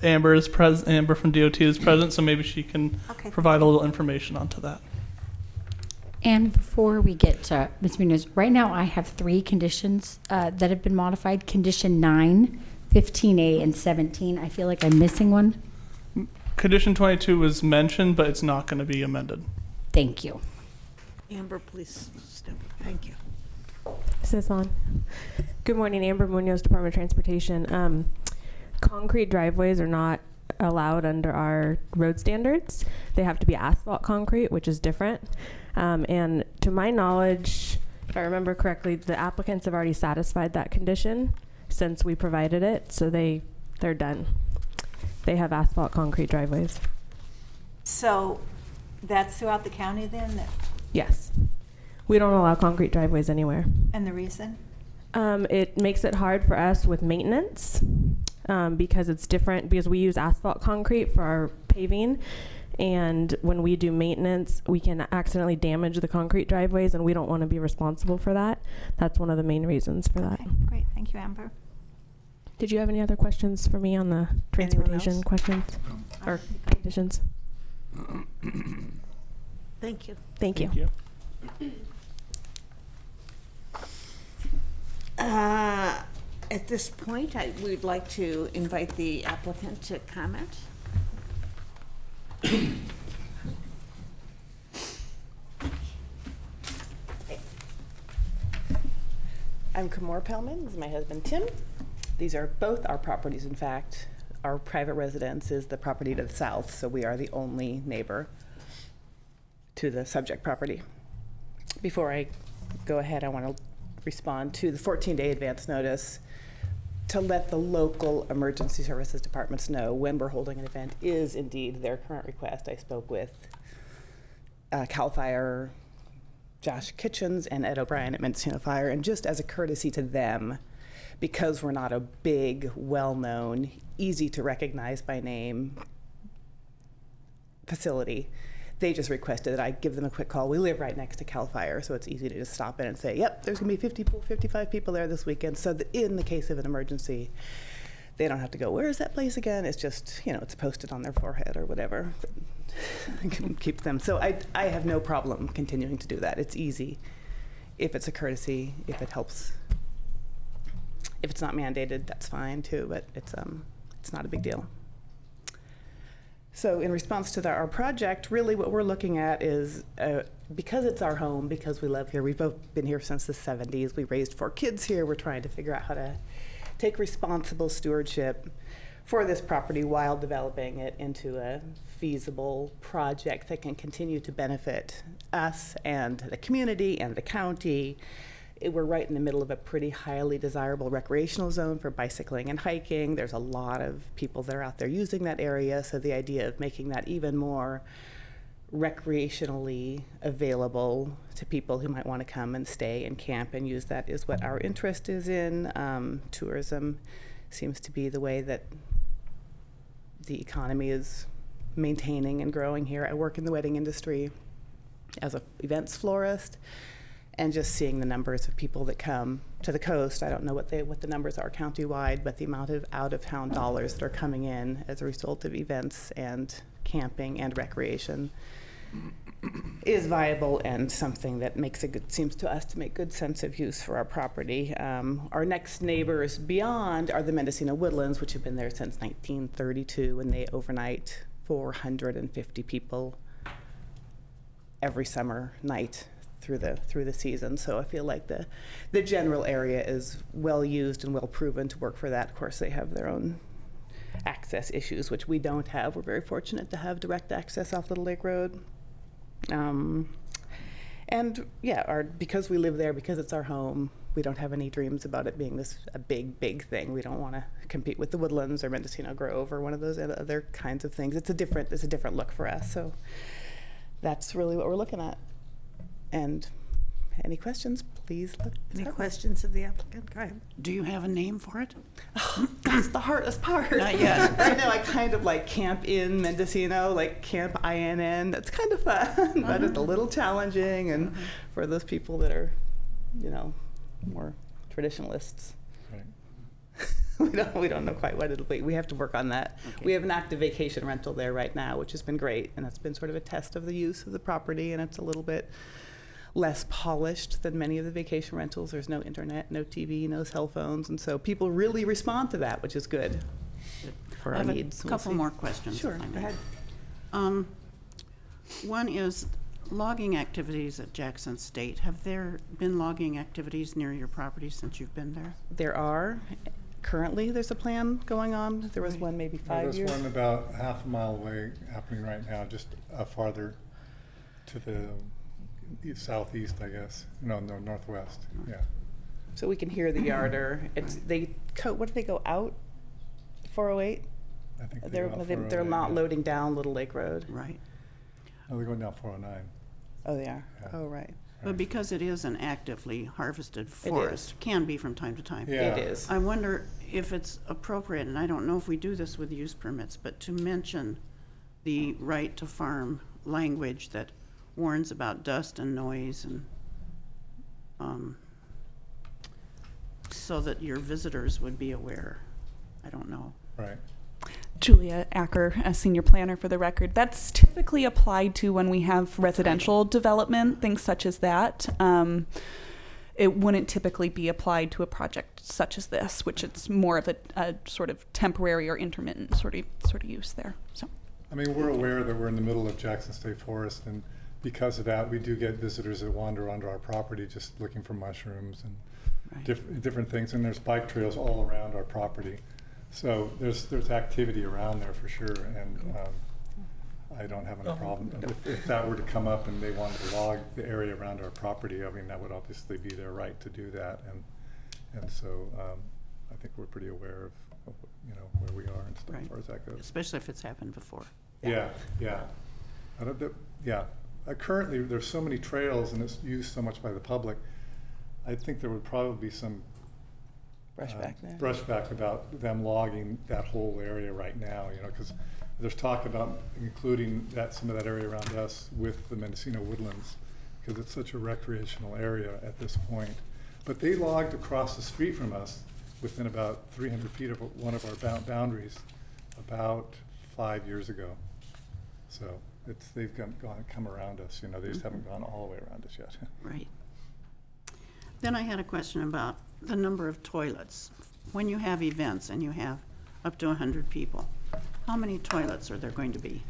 Amber is present. Amber from DOT is present, so maybe she can provide a little information onto that. And before we get to Ms. Munoz, right now I have 3 conditions that have been modified. Condition 9, 15A, and 17. I feel like I'm missing one. Condition 22 was mentioned, but it's not going to be amended. Thank you. Amber, please step. Thank you. Is this on? Good morning, Amber Munoz, Department of Transportation. Concrete driveways are not allowed under our road standards. They have to be asphalt concrete, which is different. And to my knowledge, if I remember correctly, the applicants have already satisfied that condition since we provided it, so they're done. They have asphalt concrete driveways. So that's throughout the county then? Yes. We don't allow concrete driveways anywhere. And the reason? It makes it hard for us with maintenance because it's different, because we use asphalt concrete for our paving. And when we do maintenance, we can accidentally damage the concrete driveways, and we don't want to be responsible for that. That's one of the main reasons for that. Okay, great. Thank you, Amber. Did you have any other questions for me on the transportation questions or conditions? Thank you. Thank you. At this point, we'd like to invite the applicant to comment. I'm Kamor Pellman. This is my husband, Tim. These are both our properties, in fact. Our private residence is the property to the south, so we are the only neighbor to the subject property. Before I go ahead, I want to respond to the 14-day advance notice to let the local emergency services departments know when we're holding an event is indeed their current request. I spoke with CAL FIRE, Josh Kitchens, and Ed O'Brien at Mendocino Fire, and just as a courtesy to them, because we're not a big, well-known, easy to recognize by name facility, they just requested that I give them a quick call. We live right next to CAL FIRE, so it's easy to just stop in and say, yep, there's going to be 55 people there this weekend, so that in the case of an emergency, they don't have to go, where is that place again? It's just, it's posted on their forehead or whatever. Keep them. So I have no problem continuing to do that. It's easy. If it's a courtesy, if it helps. If it's not mandated, that's fine too, but it's not a big deal. So in response to our project, really what we're looking at is, because it's our home, because we live here, we've both been here since the 70s, we raised 4 kids here, we're trying to figure out how to take responsible stewardship for this property while developing it into a feasible project that can continue to benefit us and the community and the county. We're right in the middle of a pretty highly desirable recreational zone for bicycling and hiking. There's a lot of people that are out there using that area, so the idea of making that even more recreationally available to people who might want to come and stay and camp and use that is what our interest is in. Tourism seems to be the way that the economy is maintaining and growing here. I work in the wedding industry. as a events florist, and just seeing the numbers of people that come to the coast. I don't know what the numbers are countywide, but the amount of out-of-town dollars that are coming in as a result of events and camping and recreation is viable and something that seems to us to make good sense of use for our property. Our next neighbors beyond are the Mendocino Woodlands, which have been there since 1932, and they overnight 450 people every summer night through the season. So I feel like the general area is well used and well proven to work for that. Of course, they have their own access issues, which we don't have. We're very fortunate to have direct access off Little Lake Road. And yeah, because we live there, because it's our home, we don't have any dreams about it being a big thing. We don't want to compete with the Woodlands or Mendocino Grove or one of those other kinds of things. It's a different look for us. So that's really what we're looking at. And any questions, please let Any questions of the applicant? Go ahead. Do you have a name for it? That's the hardest part. Not yet. Right now I kind of like camp in Mendocino, like camp INN. That's kind of fun, but it's a little challenging. And for those people that are, more traditionalists, right. we don't know quite what it'll be. We have to work on that. Okay. We have an active vacation rental there right now, which has been great. And that's been sort of a test of the use of the property. And it's a little bit less polished than many of the vacation rentals. There's no internet, no TV, no cell phones, and so people really respond to that, which is good for our needs. A couple more questions. Sure, go ahead. One is logging activities at Jackson State. Have there been logging activities near your property since you've been there? There are. Currently, there's a plan going on. There was one maybe 5 years. There's one about half a mile away happening right now, just farther to the southeast, I guess. No, northwest. Yeah. So we can hear the yarder. What do they go out? 408. I think they're not loading down Little Lake Road. Right. No, they're going down 409. Oh, they are. Yeah. Oh, right. But because it is an actively harvested forest, can be from time to time. Yeah. It is. I wonder if it's appropriate, and I don't know if we do this with use permits, but to mention the right to farm language that warns about dust and noise, and so that your visitors would be aware. I don't know. Right. Julia Acker, a senior planner for the record. That's typically applied to when we have residential development, things such as that. It wouldn't typically be applied to a project such as this, which it's more of a sort of temporary or intermittent sort of use there. So, I mean, we're aware that we're in the middle of Jackson State Forest, and because of that, we do get visitors that wander onto our property just looking for mushrooms and different things. And there's bike trails all around our property. So there's activity around there for sure, and I don't have any problem. If that were to come up and they wanted to log the area around our property, I mean, that would obviously be their right to do that. And so I think we're pretty aware of where we are and stuff as far as that goes. Especially if it's happened before. Yeah. Currently, there's so many trails and it's used so much by the public. I think there would probably be some brushback about them logging that whole area right now, because there's talk about including some of that area around us with the Mendocino Woodlands, because it's such a recreational area at this point. But they logged across the street from us within about 300 feet of one of our boundaries about 5 years ago. So they've come around us, they just haven't gone all the way around us yet. Right. Then I had a question about the number of toilets. When you have events and you have up to 100 people, how many toilets are there going to be?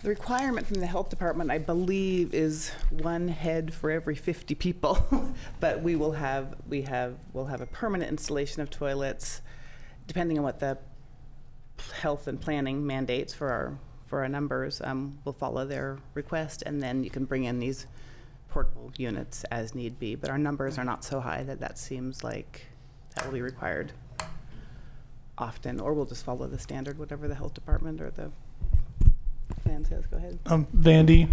The requirement from the health department, I believe, is one head for every 50 people. But we'll have a permanent installation of toilets, depending on what the health and planning mandates for our numbers. We'll follow their request, and then you can bring in these portable units as need be. But our numbers are not so high that seems like that will be required often, or we'll just follow the standard, whatever the health department or the plan says. Go ahead. Vandy,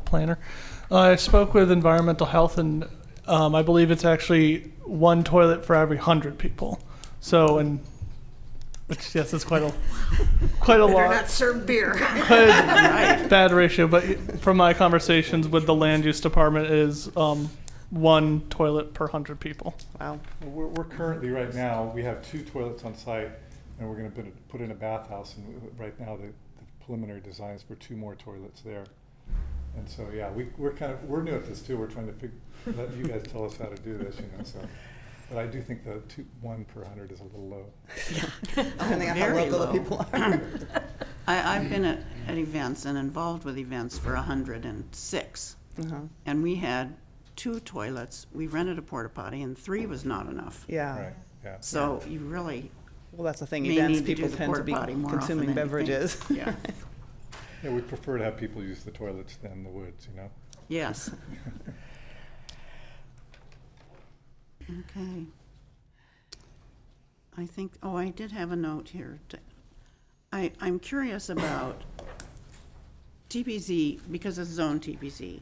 planner. I spoke with environmental health, and I believe it's actually one toilet for every 100 people. So, and which yes, is quite a Better lot. not serve beer. Bad ratio, but from my conversations with the land use department is 1 toilet per 100 people. Wow. Well, we're currently, right now, we have 2 toilets on site, and we're going to put in a bathhouse, and right now the preliminary design is for 2 more toilets there. And so, yeah, we're new at this too. We're trying to let you guys tell us how to do this, so. But I do think the 1 per 100 is a little low. Depending on how local the people are. I've been at events and involved with events for 106. And we had 2 toilets. We rented a porta potty, and 3 was not enough. Yeah. Right, yeah. So you really. Well, that's the thing. may Events, need to do people the tend to be porta potty more often consuming than you beverages. think. Yeah. Yeah, we prefer to have people use the toilets than the woods, Yes. Okay. I think, I did have a note here. I'm curious about TPZ, because it's zone TPZ.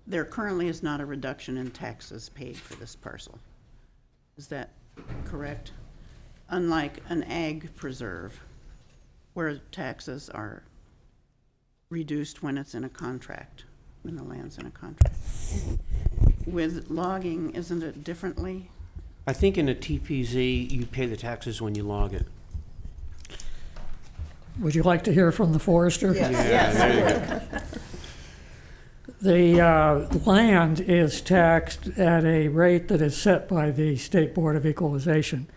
There currently is not a reduction in taxes paid for this parcel. Is that correct? Unlike an ag preserve, where taxes are reduced when it's in a contract, when the land's in a contract. With logging, isn't it differently? I think in a TPZ, you pay the taxes when you log it. Would you like to hear from the forester? Yes. Yeah, there you go. The land is taxed at a rate that is set by the State Board of Equalization,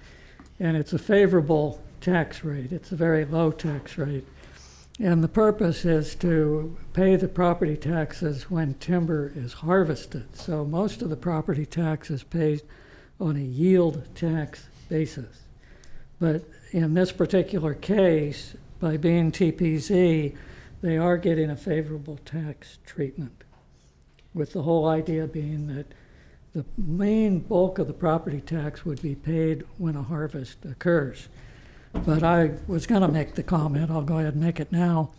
and it's a favorable tax rate. It's a very low tax rate. And the purpose is to pay the property taxes when timber is harvested. So most of the property tax is paid on a yield tax basis. But in this particular case, by being TPZ, they are getting a favorable tax treatment, with the whole idea being that the main bulk of the property tax would be paid when a harvest occurs. But I was going to make the comment, I'll go ahead and make it now.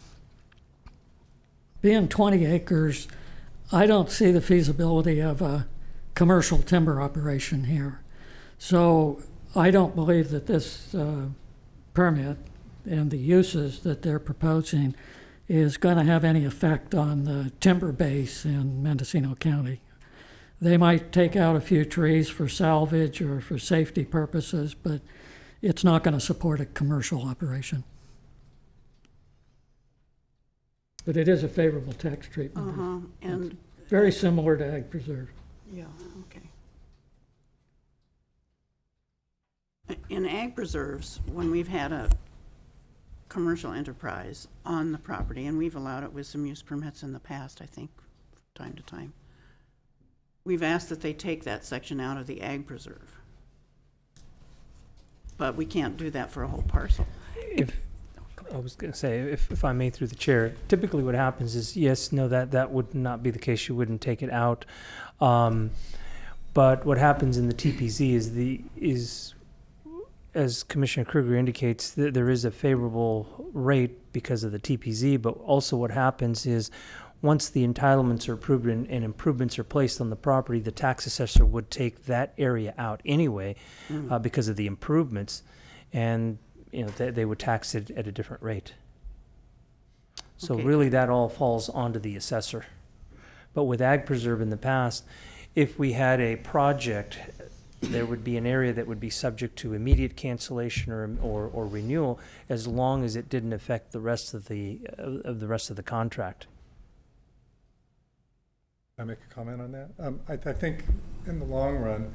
Being 20 acres, I don't see the feasibility of a commercial timber operation here. So I don't believe that this permit and the uses that they're proposing is going to have any effect on the timber base in Mendocino County. They might take out a few trees for salvage or for safety purposes, but it's not going to support a commercial operation. But it is a favorable tax treatment. And very similar to ag preserve. yeah, okay. In ag preserves, when we've had a commercial enterprise on the property, and we've allowed it with some use permits in the past, I think, from time to time, we've asked that they take that section out of the ag preserve. But we can't do that for a whole parcel. I was going to say, if I may through the chair, typically what happens is, yes, no, that would not be the case. You wouldn't take it out. But what happens in the TPZ is as Commissioner Kruger indicates, there is a favorable rate because of the TPZ, but also what happens is once the entitlements are approved and improvements are placed on the property, the tax assessor would take that area out anyway because of the improvements, and they would tax it at a different rate. So really that all falls onto the assessor. But with Ag Preserve in the past, if we had a project, there would be an area that would be subject to immediate cancellation or renewal as long as it didn't affect the rest of the contract. Can I make a comment on that? I think in the long run,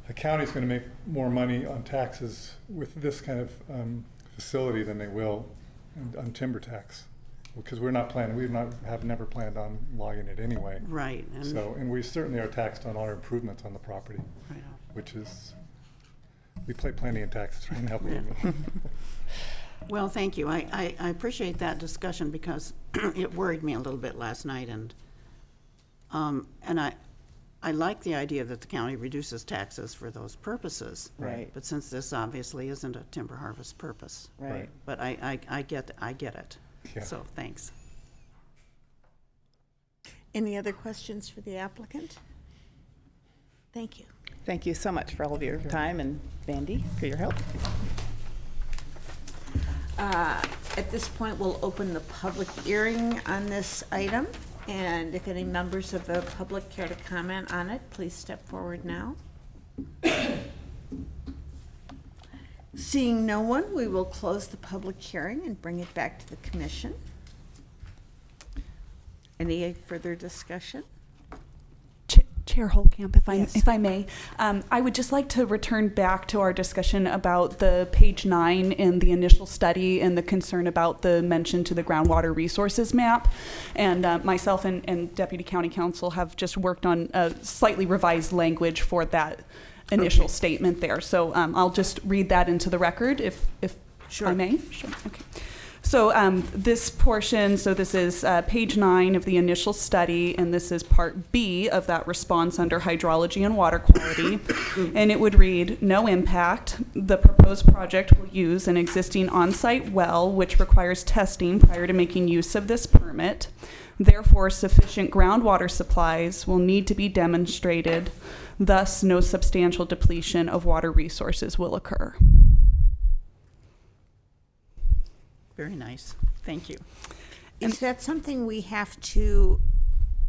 the county's going to make more money on taxes with this kind of facility than they will on timber tax, because we're not planning. Have never planned on logging it anyway. Right. And we certainly are taxed on our improvements on the property, right. Which is we pay plenty in taxes right now. Yeah. Well, thank you. I appreciate that discussion because it worried me a little bit last night, and I like the idea that the county reduces taxes for those purposes. Right. But since this obviously isn't a timber harvest purpose. Right. But I get it. Yeah. So thanks. Any other questions for the applicant? Thank you. Thank you so much for all of your time, and Vandy for your help. At this point, we'll open the public hearing on this item. And if any members of the public care to comment on it, please step forward now. Seeing no one, we will close the public hearing and bring it back to the commission. Any further discussion? Chair Holtkamp, Yes. if I may, I would just like to return back to our discussion about the page 9 in the initial study and the concern about the mention to the groundwater resources map. And myself and Deputy County Counsel have just worked on a slightly revised language for that initial statement there. So I'll just read that into the record if I may. Sure. Okay. So this portion, so this is page 9 of the initial study, and this is part B of that response under hydrology and water quality. And it would read, no impact. The proposed project will use an existing on-site well, which requires testing prior to making use of this permit. Therefore, sufficient groundwater supplies will need to be demonstrated. Thus, no substantial depletion of water resources will occur. Very nice. Thank you. Is that something we have to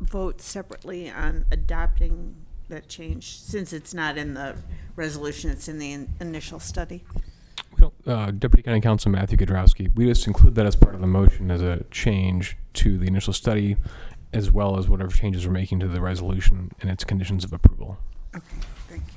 vote separately on adopting that change, since it's not in the resolution, it's in the initial study? We don't, Deputy County Counsel Matthew Godrowski, we just include that as part of the motion as a change to the initial study, as well as whatever changes we're making to the resolution and its conditions of approval. Okay, thank you.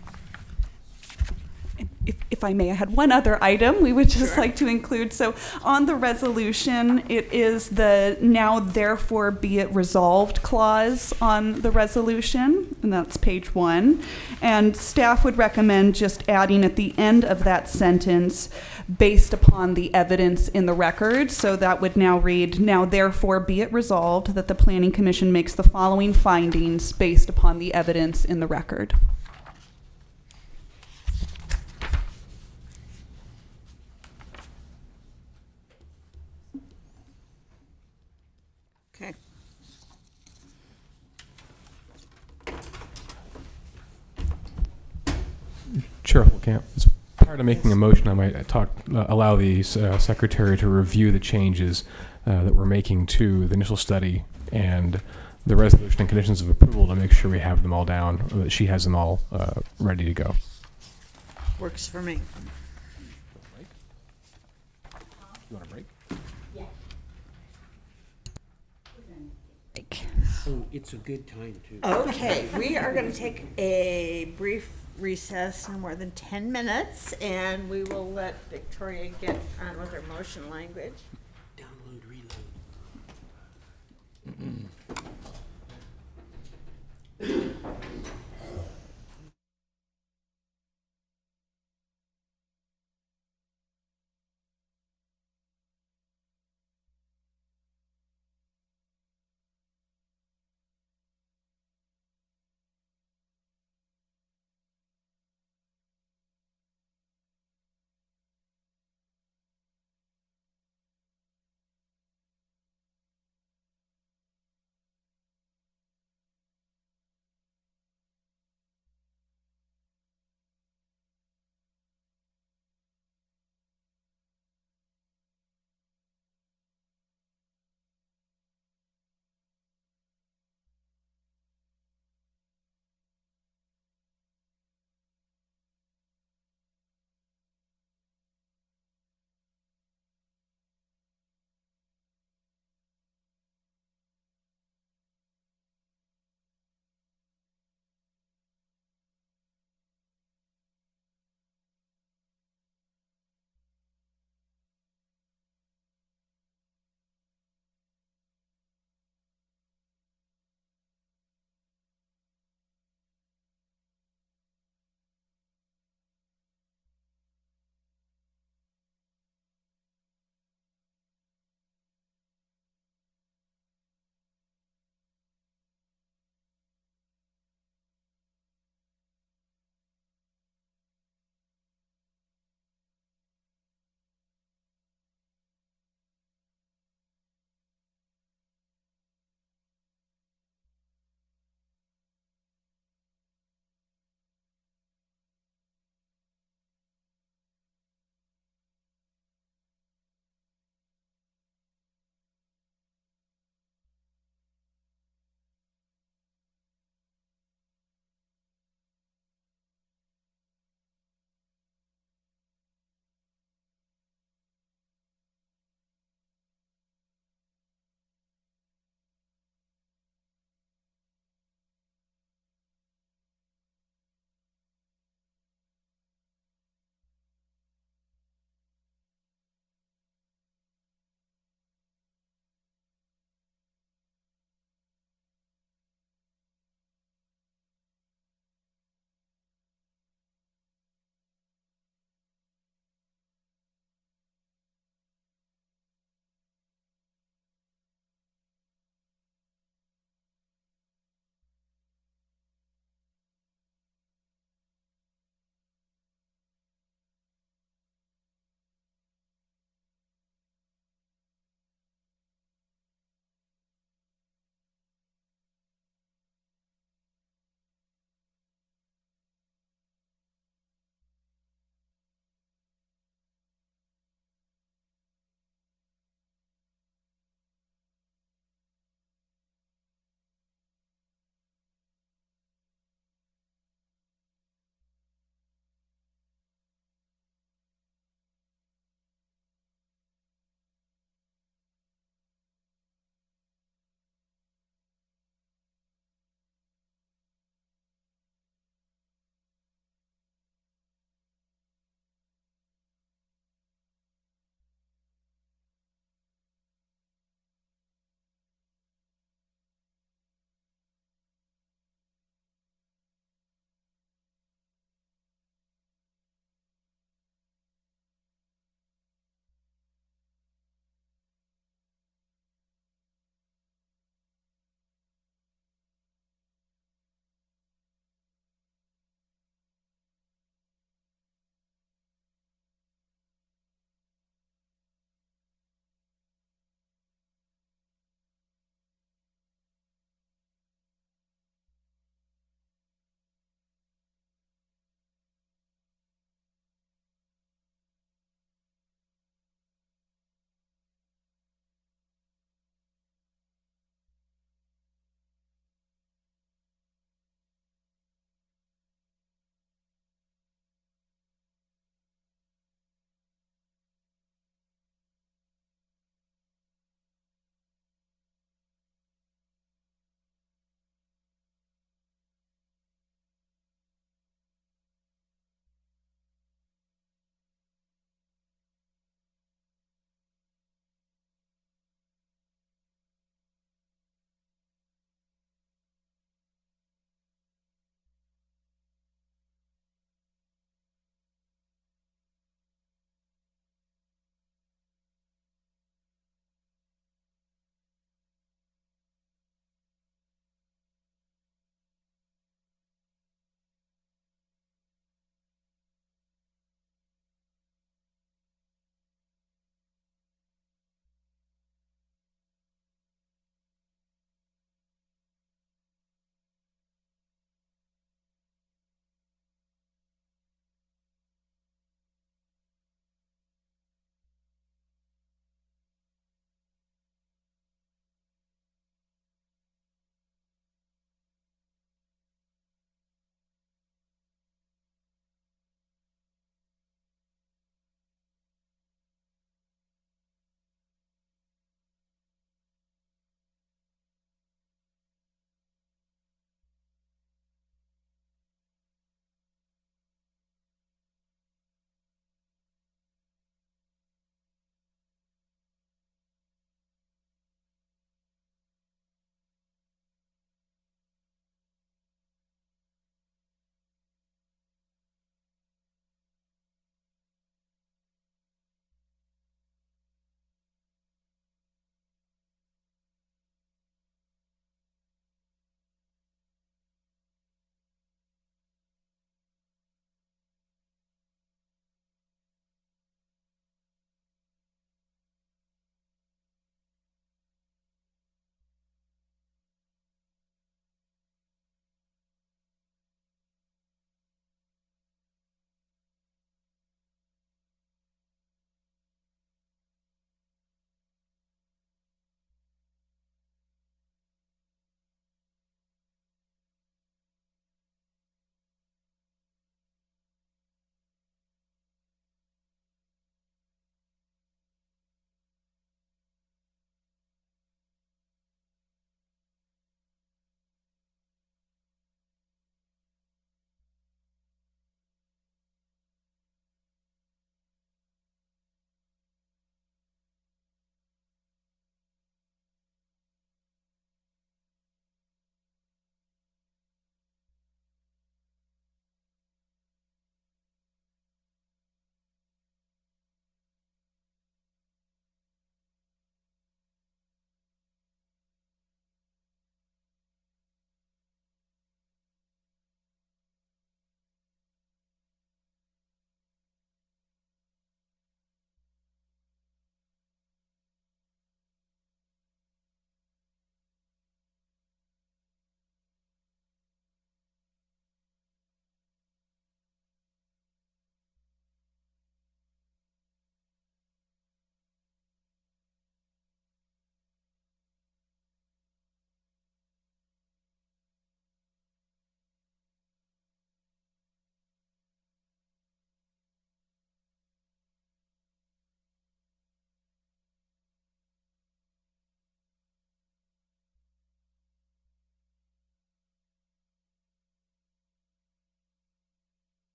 If I may, I had one other item we would just like to include. So on the resolution, it is the now therefore be it resolved clause on the resolution, and that's page 1. And staff would recommend just adding at the end of that sentence, based upon the evidence in the record. So that would now read, now therefore be it resolved that the Planning Commission makes the following findings based upon the evidence in the record. Okay. Chair Holtkamp, as part of making a motion, I might allow the secretary to review the changes that we're making to the initial study and the resolution and conditions of approval to make sure we have them all down, or that she has them all ready to go. Works for me. You want a break? Yeah. Oh, it's a good time too. Okay, we are going to take a brief recess, no more than 10 minutes, and we will let Victoria get on with her motion language. Download, reload.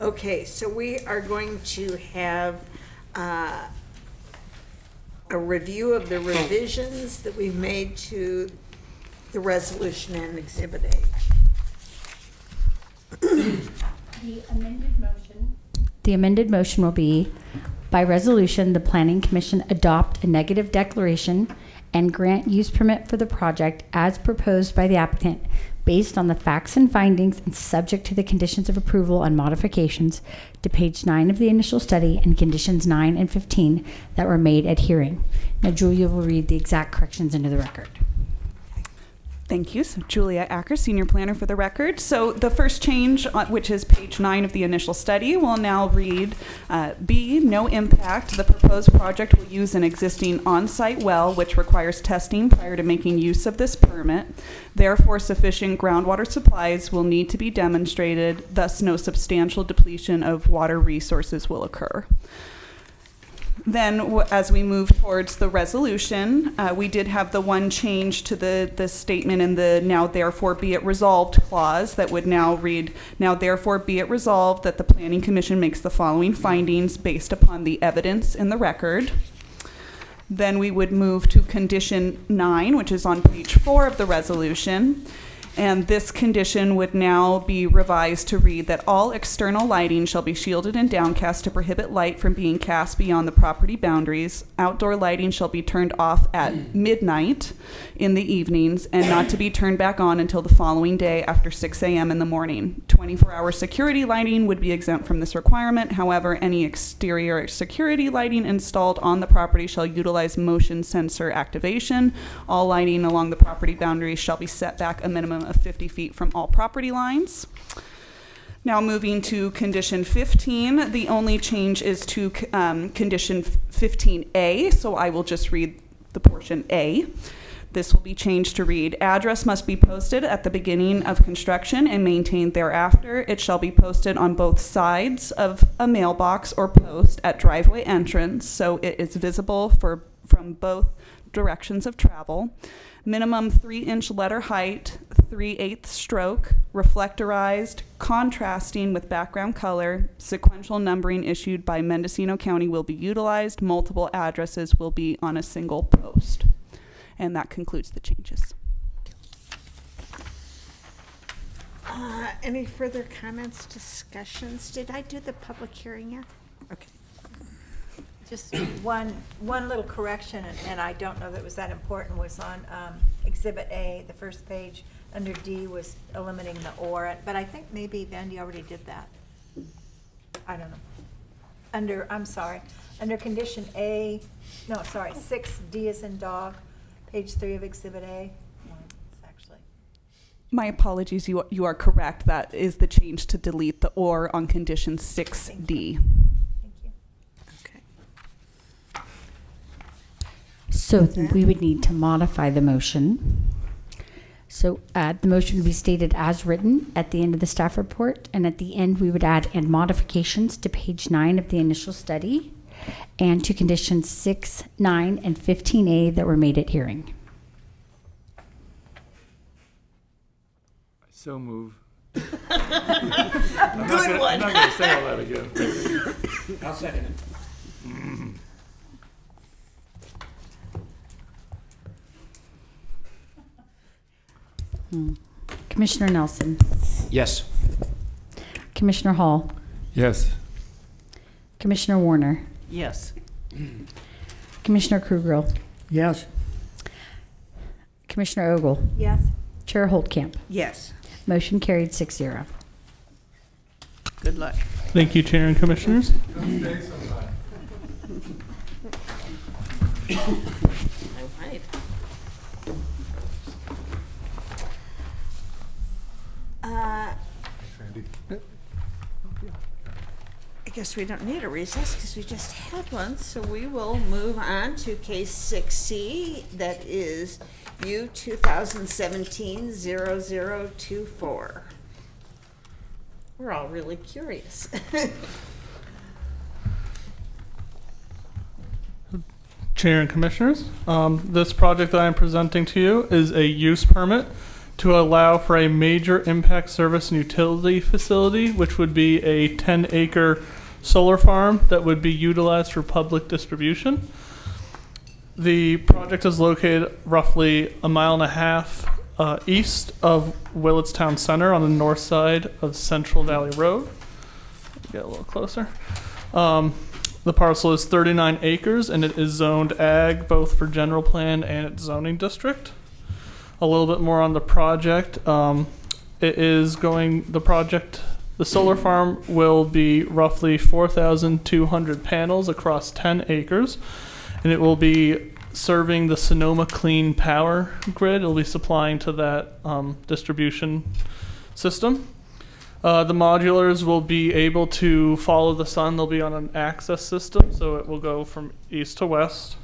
Okay, so we are going to have a review of the revisions that we've made to the resolution and Exhibit A. The amended motion will be, by resolution, the Planning Commission adopt a negative declaration and grant use permit for the project as proposed by the applicant based on the facts and findings and subject to the conditions of approval and modifications to page 9 of the initial study and conditions 9 and 15 that were made at hearing. Now, Julia will read the exact corrections into the record. Thank you. So Julia Acker, Senior Planner for the record. So the first change, which is page 9 of the initial study, will now read, B, no impact. The proposed project will use an existing on-site well, which requires testing prior to making use of this permit. Therefore, sufficient groundwater supplies will need to be demonstrated, thus no substantial depletion of water resources will occur. Then, as we move towards the resolution, we did have the one change to the statement in the now therefore be it resolved clause that would now read, now therefore be it resolved that the Planning Commission makes the following findings based upon the evidence in the record. Then we would move to condition 9, which is on page 4 of the resolution. And this condition would now be revised to read that all external lighting shall be shielded and downcast to prohibit light from being cast beyond the property boundaries. Outdoor lighting shall be turned off at midnight in the evenings and not to be turned back on until the following day after 6 a.m. in the morning. 24-hour security lighting would be exempt from this requirement. However, any exterior security lighting installed on the property shall utilize motion sensor activation. All lighting along the property boundaries shall be set back a minimum of 50 feet from all property lines. Now moving to condition 15, the only change is to condition 15A, so I will just read the portion A. This will be changed to read, address must be posted at the beginning of construction and maintained thereafter. It shall be posted on both sides of a mailbox or post at driveway entrance, so it is visible from both directions of travel. Minimum 3-inch letter height, 3/8 stroke, reflectorized, contrasting with background color. Sequential numbering issued by Mendocino County will be utilized. Multiple addresses will be on a single post. And that concludes the changes. Any further comments, discussions? Did I do the public hearing yet? Okay. Just one little correction, and I don't know that it was that important, was on Exhibit A, the first page, under D was eliminating the or, but I think maybe Vandy already did that. I don't know. Under condition A, no, sorry, 6D is in dog, page 3 of Exhibit A. It's actually. My apologies, you are correct. That is the change to delete the or on condition 6D. So we would need to modify the motion. So the motion would be stated as written at the end of the staff report, and at the end we would add and modifications to page 9 of the initial study and to conditions 6, 9, and 15A that were made at hearing. So move. Good one. I'm not going to say all that again. I'll second it. Commissioner Nelson. Yes. Commissioner Hall. Yes. Commissioner Warner. Yes. Commissioner Krugerl. Yes. Commissioner Ogle. Yes. Chair Holtkamp. Yes. Motion carried 6-0. Good luck. Thank you, Chair and Commissioners. All right. I guess we don't need a recess because we just had one, so we will move on to case 6C, that is U 2017-0024. We're all really curious. Chair and Commissioners, this project that I'm presenting to you is a use permit to allow for a major impact service and utility facility, which would be a 10-acre solar farm that would be utilized for public distribution. The project is located roughly 1.5 miles east of Willits Town Center on the north side of Central Valley Road. Get a little closer. The parcel is 39 acres and it is zoned ag both for general plan and its zoning district. A little bit more on the project. The solar farm will be roughly 4,200 panels across 10 acres, and it will be serving the Sonoma Clean Power grid. It will be supplying to that distribution system. The modulars will be able to follow the sun. They'll be on an axis system, so it will go from east to west.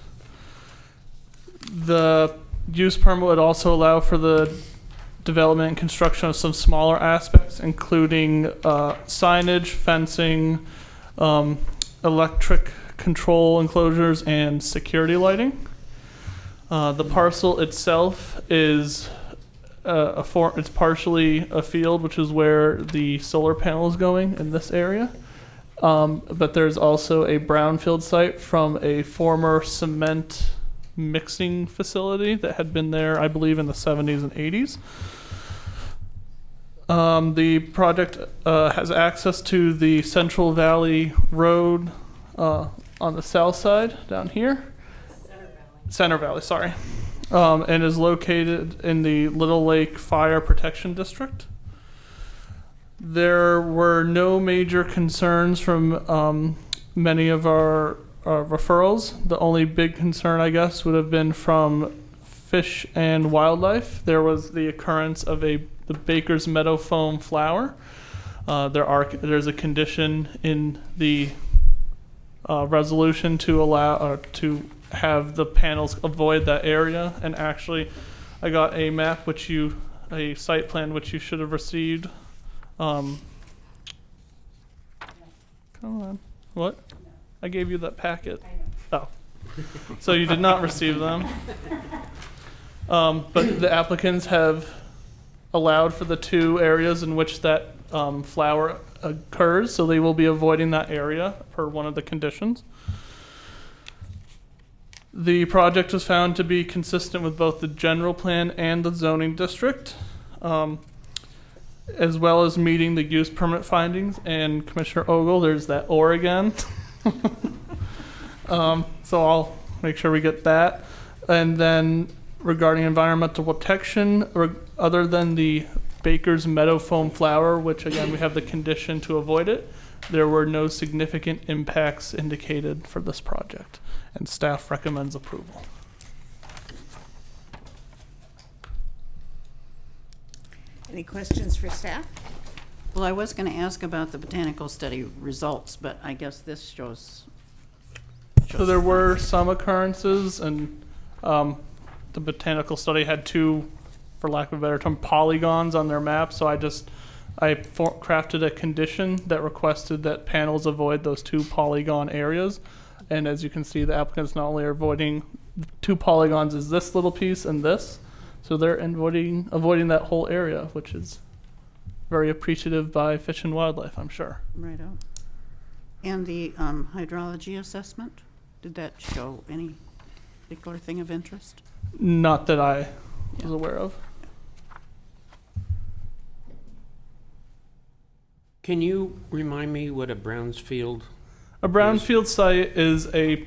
The use permit would also allow for the development and construction of some smaller aspects, including signage, fencing, electric control enclosures, and security lighting. The parcel itself is it's partially a field, which is where the solar panel is going in this area. But there's also a brownfield site from a former cement mixing facility that had been there, I believe, in the 70s and 80s. The project has access to the Central Valley Road on the south side down here. Center Valley, sorry. And is located in the Little Lake Fire Protection District. There were no major concerns from many of our referrals. The only big concern, I guess, would have been from fish and wildlife. There was the occurrence of the Baker's Meadow foam flower. There's a condition in the resolution to allow to have the panels avoid that area. And actually, I got a map, a site plan, which you should have received. Come on, what? I gave you that packet. Oh, so you did not receive them. But the applicants have allowed for the 2 areas in which that flower occurs, so they will be avoiding that area per one of the conditions. The project was found to be consistent with both the general plan and the zoning district, as well as meeting the use permit findings. And Commissioner Ogle, there's that or again. So I'll make sure we get that. And then regarding environmental protection, other than the Baker's Meadow foam flower, which again we have the condition to avoid it, there were no significant impacts indicated for this project, and staff recommends approval. Any questions for staff? Well, I was going to ask about the botanical study results, but I guess this shows. So there were some occurrences, and the botanical study had 2, for lack of a better term, polygons on their map. So I crafted a condition that requested that panels avoid those 2 polygon areas. And as you can see, the applicants not only are avoiding 2 polygons as this little piece and this, so they're avoiding that whole area, which is very appreciative by Fish and Wildlife, I'm sure. Right on. And the hydrology assessment, did that show any particular thing of interest? Not that I was aware of. Can you remind me what a brownfield? A brownfield site is a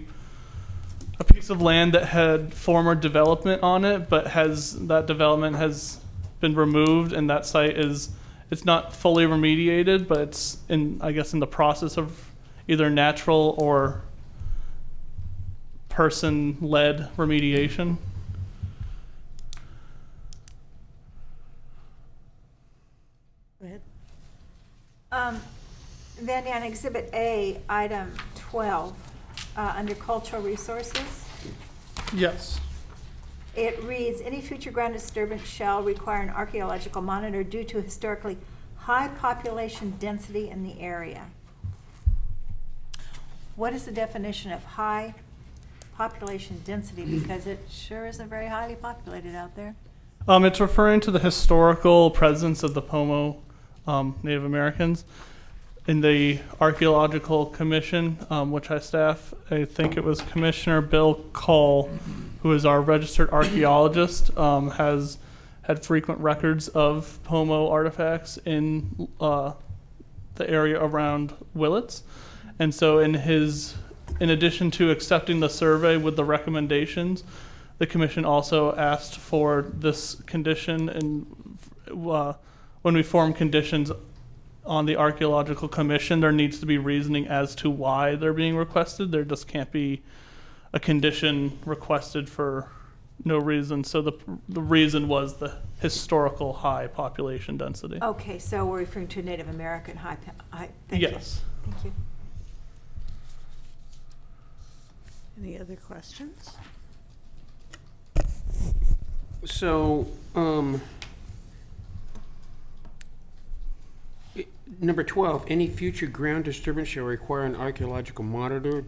piece of land that had former development on it, but that development has been removed, and that site it's not fully remediated, but it's in the process of either natural or person-led remediation. Go ahead. Vandy, on Exhibit A, item 12, under cultural resources, Yes. it reads, any future ground disturbance shall require an archaeological monitor due to historically high population density in the area. What is the definition of high population density? Because it sure isn't very highly populated out there. It's referring to the historical presence of the Pomo Native Americans in the Archaeological Commission, which I staff. I think it was Commissioner Bill Call, who is our registered archaeologist, has had frequent records of Pomo artifacts in the area around Willits. And so in addition to accepting the survey with the recommendations, the commission also asked for this condition, and when we form conditions on the Archaeological Commission, there needs to be reasoning as to why they're being requested. There just can't be a condition requested for no reason. So the reason was the historical high population density. Okay, so we're referring to Native American high. Thank Yes. You. Thank you. Any other questions? So, number 12, any future ground disturbance shall require an archaeological monitor.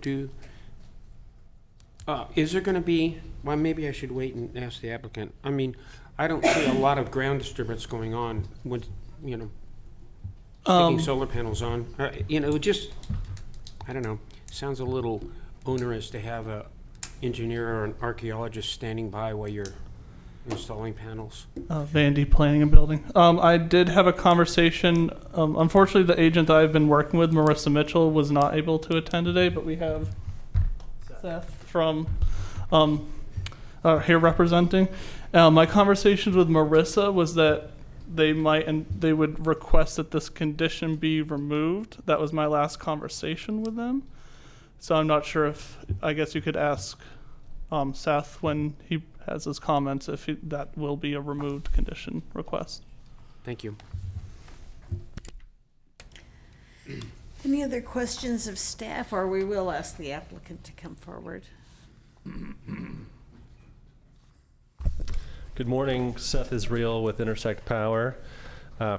Is there going to be, well, maybe I should wait and ask the applicant. I mean, I don't see a lot of ground disturbance going on with, sticking solar panels on. Just, I don't know, sounds a little onerous to have a engineer or an archaeologist standing by while you're installing panels. Vandy Planning and Building. I did have a conversation. Unfortunately, the agent that I've been working with, Marissa Mitchell, was not able to attend today, but we have Seth from here representing. My conversations with Marissa was that they would request that this condition be removed. That was my last conversation with them. So I'm not sure if, I guess you could ask Seth when he has his comments if that will be a removed condition request. Thank you. Any other questions of staff, or we will ask the applicant to come forward? Good morning, Seth Israel with Intersect Power.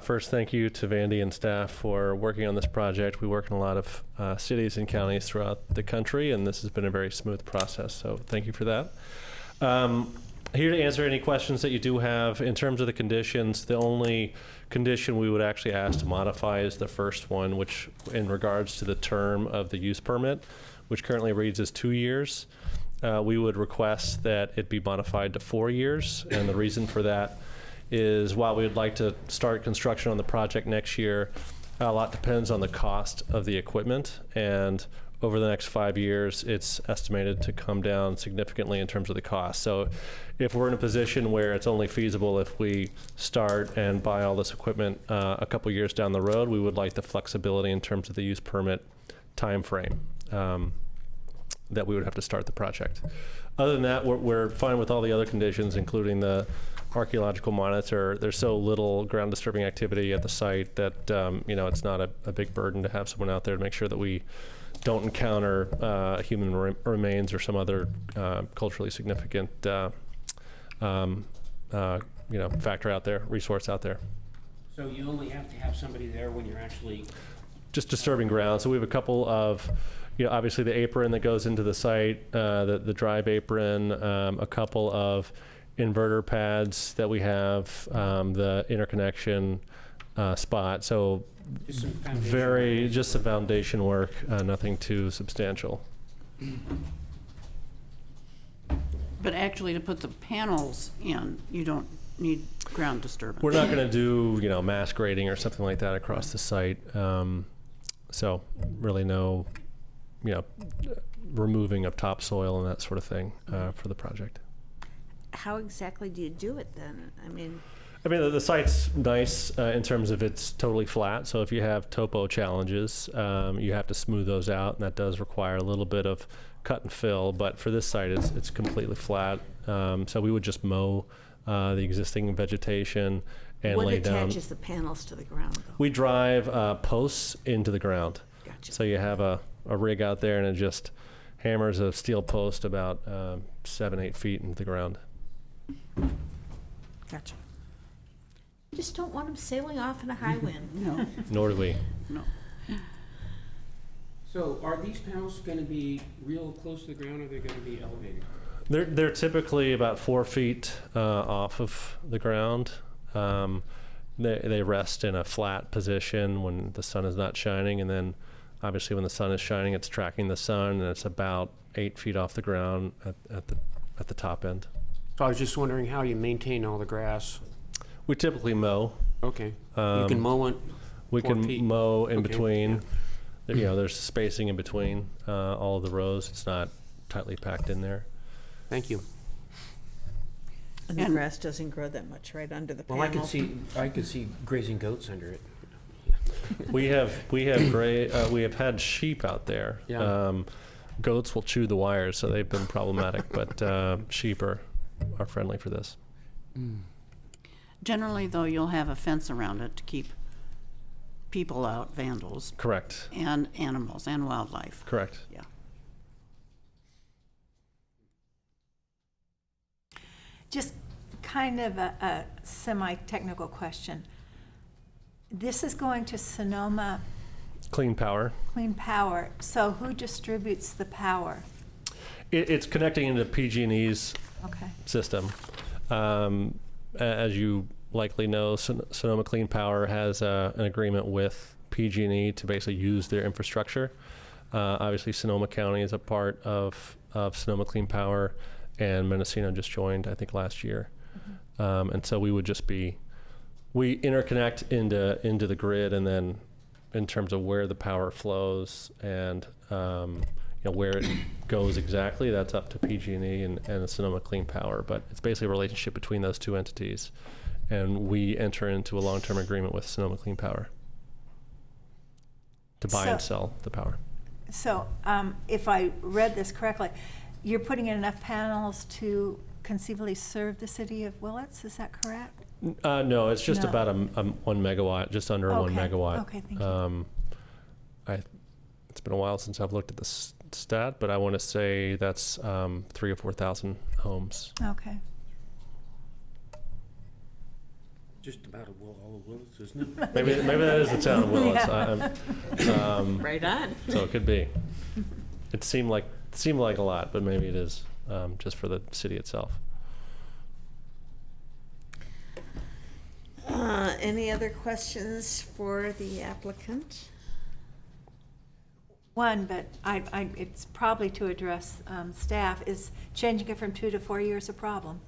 First, thank you to Vandy and staff for working on this project. We work in a lot of cities and counties throughout the country, and this has been a very smooth process, so thank you for that. Here to answer any questions that you do have. In terms of the conditions, the only condition we would actually ask to modify is the first one, which in regards to the term of the use permit, which currently reads as 2 years. We would request that it be modified to 4 years, and the reason for that is while we would like to start construction on the project next year, a lot depends on the cost of the equipment, and over the next 5 years, it's estimated to come down significantly in terms of the cost. So if we're in a position where it's only feasible if we start and buy all this equipment a couple years down the road, we would like the flexibility in terms of the use permit time frame that we would have to start the project. Other than that, we're fine with all the other conditions, including the archaeological monitor. There's so little ground disturbing activity at the site that it's not a big burden to have someone out there to make sure that we don't encounter human remains or some other culturally significant factor out there, resource out there. So you only have to have somebody there when you're actually just disturbing ground. So we have a couple of, obviously the apron that goes into the site, the drive apron, a couple of inverter pads that we have, the interconnection spot. So just some foundation work, nothing too substantial. But actually, to put the panels in, you don't need ground disturbance. We're not going to do, mass grading or something like that across the site. So really no, removing of topsoil and that sort of thing for the project. How exactly do you do it then? I mean, the site's nice in terms of it's totally flat. So if you have topo challenges, you have to smooth those out, and that does require a little bit of cut and fill. But for this site, it's completely flat. So we would just mow the existing vegetation and lay down. What attaches the panels to the ground, though? We drive posts into the ground. Gotcha. So you have a rig out there, and it just hammers a steel post about 7-8 feet into the ground. Gotcha. You just don't want them sailing off in a high wind. No. Nor do we. No. So are these panels going to be real close to the ground, or are they going to be elevated? They're typically about 4 feet off of the ground. They rest in a flat position when the sun is not shining, and then obviously when the sun is shining, it's tracking the sun, and it's about 8 feet off the ground at the top end. So I was just wondering how you maintain all the grass. We typically mow. Okay. You can mow it. We 4 can feet. mow in Okay, between. You know, there's spacing in between all of the rows. It's not tightly packed in there. Thank you. And the grass doesn't grow that much right under the panel. Well, I could see grazing goats under it. We have had sheep out there. Yeah. Goats will chew the wires, so they've been problematic, but sheep are friendly for this. Generally, though, you'll have a fence around it to keep people out, vandals. Correct. And animals and wildlife. Correct. Yeah. Just kind of a semi-technical question. This is going to Sonoma Clean Power. Clean Power. So who distributes the power? It's connecting into PG&E's system. As you likely know, Sonoma Clean Power has an agreement with PG&E to basically use their infrastructure. Obviously, Sonoma County is a part of Sonoma Clean Power, and Mendocino just joined, I think, last year. And so we would just we interconnect into the grid, and then in terms of where the power flows and where it goes exactly, that's up to PG&E and Sonoma Clean Power. But it's basically a relationship between those two entities, and we enter into a long-term agreement with Sonoma Clean Power to buy and sell the power. So if I read this correctly, you're putting in enough panels to conceivably serve the city of Willits, is that correct? No, it's just about a 1 megawatt, just under 1 megawatt. Okay, thank you. It's been a while since I've looked at the stat, but I want to say that's 3,000 or 4,000 homes. Okay. Just about all of Willits, isn't it? Maybe that is the town of Willits. Right on. So it could be. It seemed like a lot, but maybe it is just for the city itself. Any other questions for the applicant? One, but it's probably to address staff, is changing it from 2 to 4 years a problem?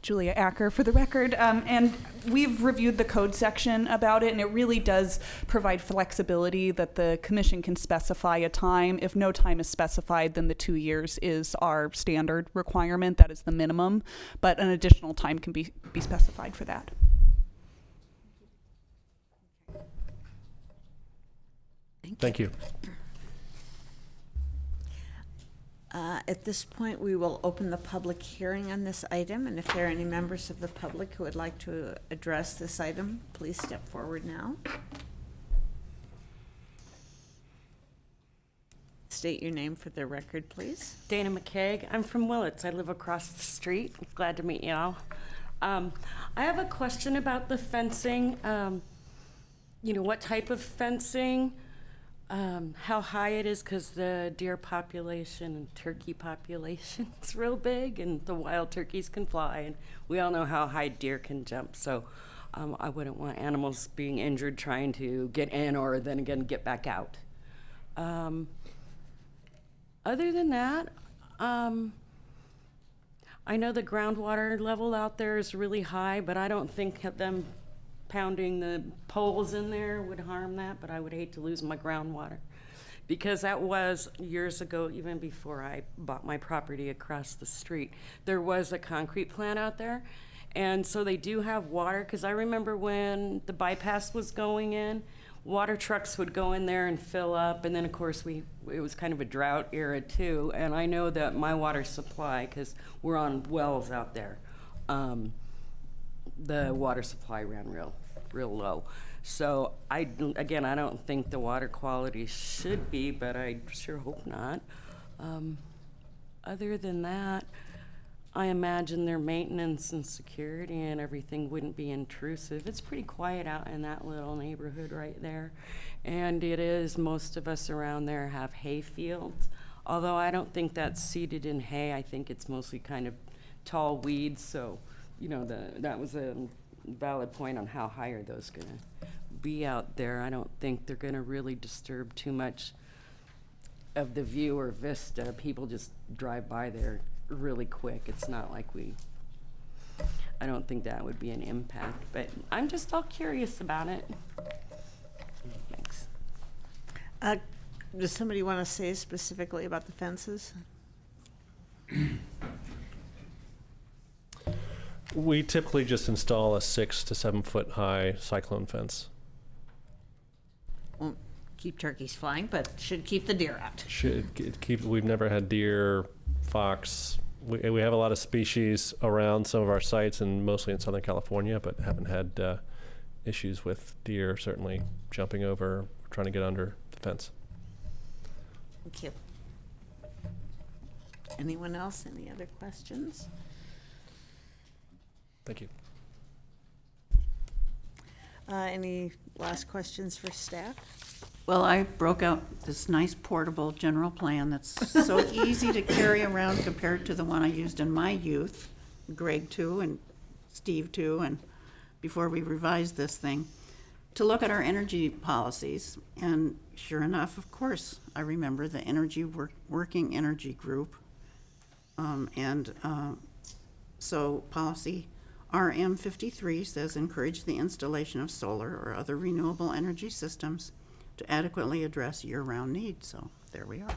Julia Acker for the record, and we've reviewed the code section about it, and it really does provide flexibility that the commission can specify a time. If no time is specified, then the 2 years is our standard requirement. That is the minimum, but an additional time can be specified for that. Thank you. At this point, we will open the public hearing on this item, and if there are any members of the public who would like to address this item, please step forward now. State your name for the record, please. Dana McKaig. I'm from Willits. I live across the street. Glad to meet you all. I have a question about the fencing. What type of fencing? How high it is, because the deer population and turkey population is real big, and the wild turkeys can fly, and we all know how high deer can jump. So I wouldn't want animals being injured trying to get in or then again get back out. Other than that, I know the groundwater level out there is really high, but I don't think them pounding the poles in there would harm that, but I would hate to lose my groundwater, because that was years ago, even before I bought my property across the street. There was a concrete plant out there, and so they do have water, because I remember when the bypass was going in, water trucks would go in there and fill up, and then of course it was kind of a drought era too, and I know that my water supply, because we're on wells out there, the water supply ran real low. So I don't think the water quality should be, but I sure hope not. Other than that, I imagine their maintenance and security and everything wouldn't be intrusive. It's pretty quiet out in that little neighborhood right there. And it is, most of us around there have hay fields. although I don't think that's seeded in hay. I think it's mostly kind of tall weeds, so, you know, that was a valid point on how high are those gonna be out there. I don't think they're gonna really disturb too much of the view or vista. People just drive by there really quick. It's not like I don't think that would be an impact, but I'm just all curious about it. Thanks. Does somebody want to say specifically about the fences? We typically just install a 6 to 7 foot high cyclone fence. Won't keep turkeys flying, but should keep the deer out. We've never had deer, fox. We have a lot of species around some of our sites, and mostly in Southern California, but haven't had issues with deer certainly jumping over, or trying to get under the fence. Thank you. Anyone else? Any other questions? Thank you. Any last questions for staff? Well, I broke out this nice portable general plan that's so easy to carry around compared to the one I used in my youth, Greg too, and Steve too, and before we revised this thing, to look at our energy policies. And sure enough, of course, I remember the working energy group. So policy RM53 says encourage the installation of solar or other renewable energy systems to adequately address year-round needs. So there we are.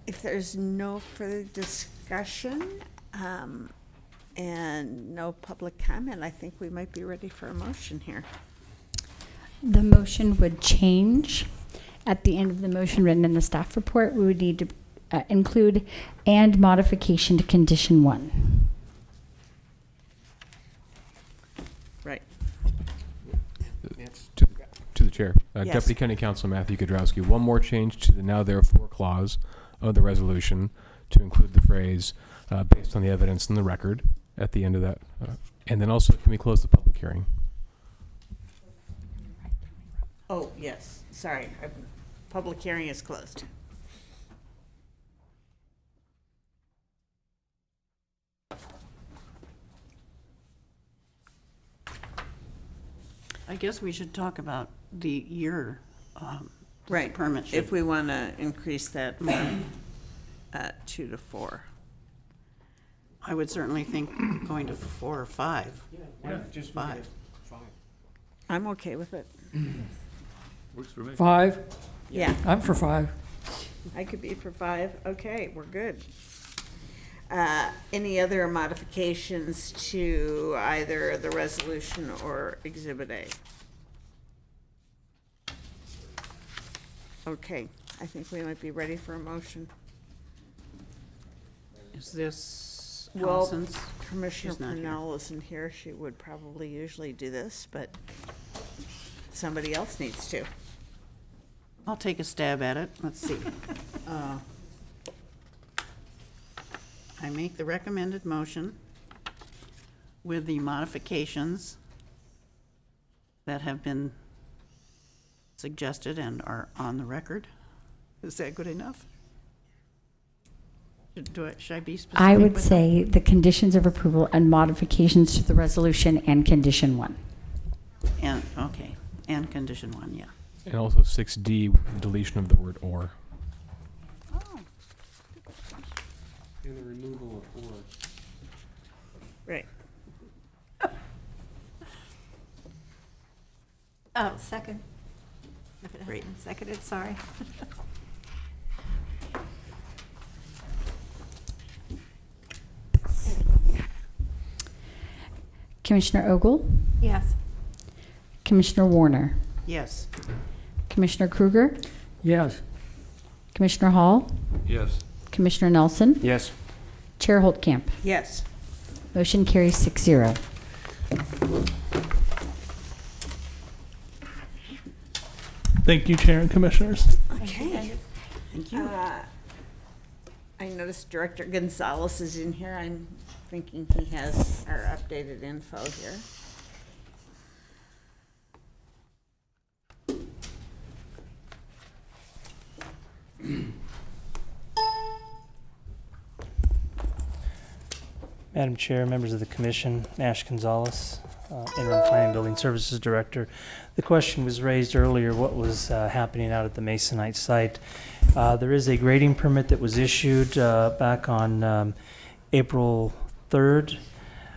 If there's no further discussion and no public comment, I think we might be ready for a motion here. The motion would change. At the end of the motion written in the staff report, we would need to include and modification to condition 1. Right. To the chair. Yes. Deputy County Counsel Matthew Kudrowski, one more change to the now therefore clause of the resolution to include the phrase based on the evidence in the record at the end of that. And then also, can we close the public hearing? Oh, yes. Sorry. Public hearing is closed. I guess we should talk about the year Right. permit. If we want to increase that from 2 to 4. I would certainly think going to 4 or 5. Yeah, just 5. 5. I'm okay with it. Works for me. 5? Yeah. I'm for 5. I could be for 5. Okay, we're good. Any other modifications to either the resolution or Exhibit A? Okay, I think we might be ready for a motion. Is this Well, Allison's? Commissioner She's not here. Purnell isn't here. She would probably usually do this, but somebody else needs to. I'll take a stab at it. Let's see. I make the recommended motion with the modifications that have been suggested and are on the record. Is that good enough? Should I be specific? I would with say the conditions of approval and modifications to the resolution and condition 1. that? And, okay, and condition 1, yeah. And also 6D, with the deletion of the word or. And the removal of or. Right. Oh, second. If it hasn't Great. been seconded, sorry. Commissioner Ogle, Yes. Commissioner Warner, Yes. Commissioner Kruger, Yes. Commissioner Hall, Yes. Commissioner Nelson, Yes. Chair Holtkamp. Yes. Motion carries 6-0. Thank you, Chair and Commissioners. Okay. Thank you. I noticed Director Gonzalez is in here. I'm thinking he has our updated info here. Madam Chair, members of the Commission, Nash Gonzalez, Interim Planning Building Services Director. The question was raised earlier, what was happening out at the Masonite site. There is a grading permit that was issued back on April 3rd.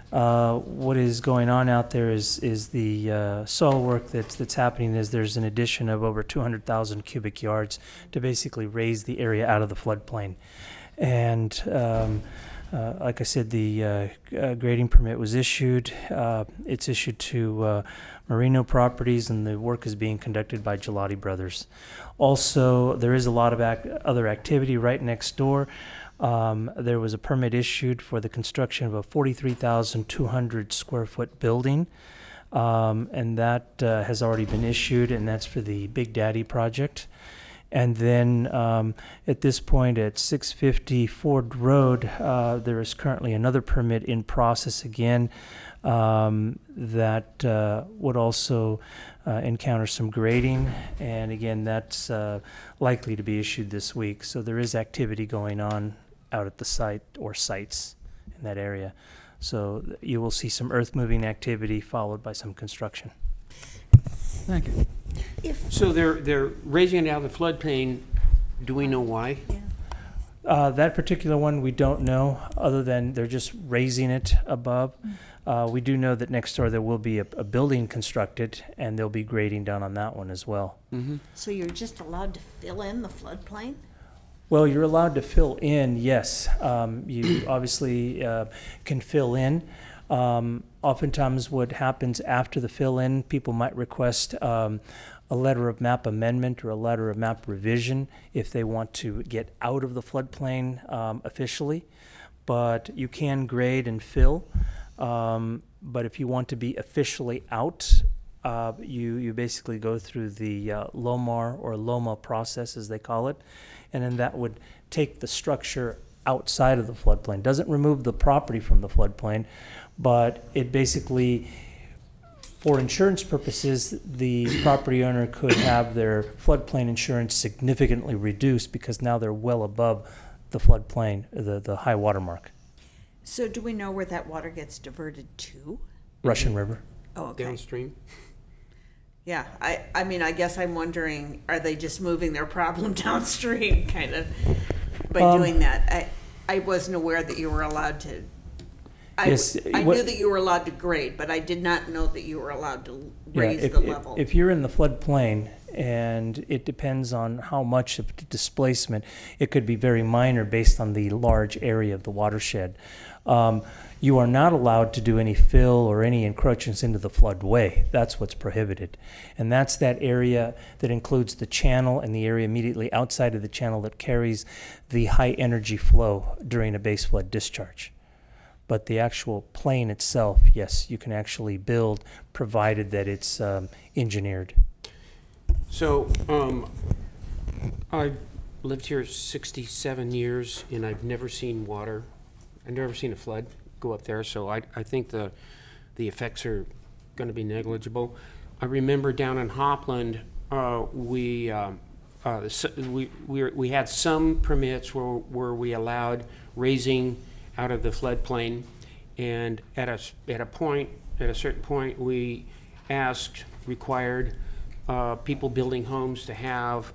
What is going on out there is the soil work that's happening is there's an addition of over 200,000 cubic yards to basically raise the area out of the floodplain. And like I said, the grading permit was issued. It's issued to Marino Properties, and the work is being conducted by Gelati Brothers. Also, there is a lot of other activity right next door. There was a permit issued for the construction of a 43,200 square foot building, and that has already been issued, and that's for the Big Daddy project. And then at this point at 650 Ford Road, there is currently another permit in process again that would also encounter some grading. And again, that's likely to be issued this week. So there is activity going on out at the site or sites in that area. So you will see some earth moving activity followed by some construction. Thank you. So they're raising it out of the floodplain. Do we know why? That particular one we don't know, other than they're just raising it above. We do know that next door there will be a building constructed, and they'll be grading down on that one as well. Mm-hmm. So you're just allowed to fill in the floodplain? Well, you're allowed to fill in, yes. You obviously can fill in. Oftentimes what happens after the fill-in, people might request a letter of map amendment or a letter of map revision if they want to get out of the floodplain officially. But you can grade and fill. But if you want to be officially out, you basically go through the LOMAR or LOMA process, as they call it, and then that would take the structure outside of the floodplain. Doesn't remove the property from the floodplain, but it basically, for insurance purposes, the property owner could have their floodplain insurance significantly reduced because now they're well above the floodplain, the high water mark. So do we know where that water gets diverted to? Russian River. Oh, okay. Downstream. Yeah, I mean, I guess I'm wondering, are they just moving their problem downstream, kind of, by doing that? I wasn't aware that you were allowed to. I knew that you were allowed to grade, but I did not know that you were allowed to raise the level. If you're in the floodplain, and it depends on how much of the displacement, it could be very minor based on the large area of the watershed. You are not allowed to do any fill or any encroachments into the floodway. That's what's prohibited. And that's that area that includes the channel and the area immediately outside of the channel that carries the high energy flow during a base flood discharge. But the actual plane itself, yes, you can actually build, provided that it's engineered. So I've lived here 67 years, and I've never seen water. I've never seen a flood go up there, so I think the effects are going to be negligible. I remember down in Hopland, we had some permits where we allowed raising out of the floodplain, and at a certain point, we required people building homes to have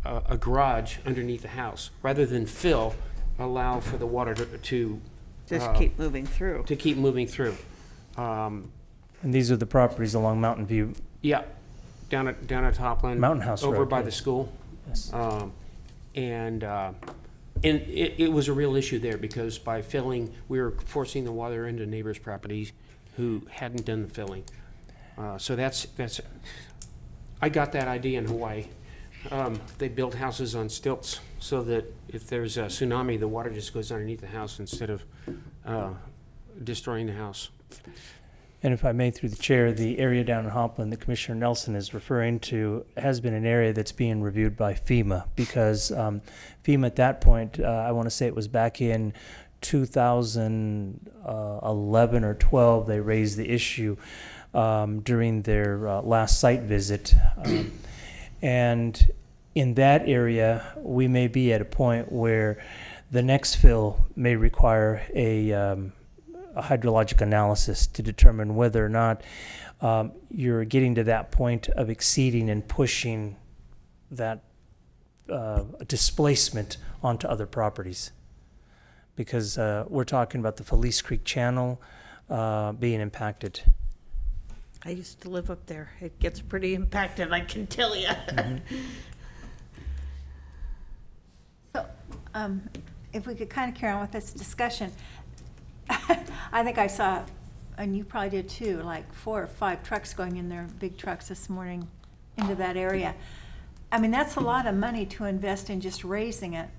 a garage underneath the house, rather than fill, allow for the water to just keep moving through. To keep moving through. And these are the properties along Mountain View. Yeah, down at Topland. Mountain House over Road, by yes. the school. Yes. And it was a real issue there, because by filling, we were forcing the water into neighbors' properties who hadn't done the filling. So that's I got that idea in Hawaii. They build houses on stilts so that if there's a tsunami, the water just goes underneath the house instead of destroying the house. And if I may, through the chair, the area down in Hopland that Commissioner Nelson is referring to has been an area that's being reviewed by FEMA, because FEMA at that point, I want to say it was back in 2011 or 12, they raised the issue during their last site visit. And in that area, we may be at a point where The next fill may require a hydrologic analysis to determine whether or not you're getting to that point of exceeding and pushing that displacement onto other properties. Because we're talking about the Felice Creek Channel being impacted. I used to live up there. It gets pretty impacted, I can tell you. So, if we could kind of carry on with this discussion, I think I saw, and you probably did too, like 4 or 5 trucks going in there, big trucks this morning into that area. I mean, that's a lot of money to invest in just raising it.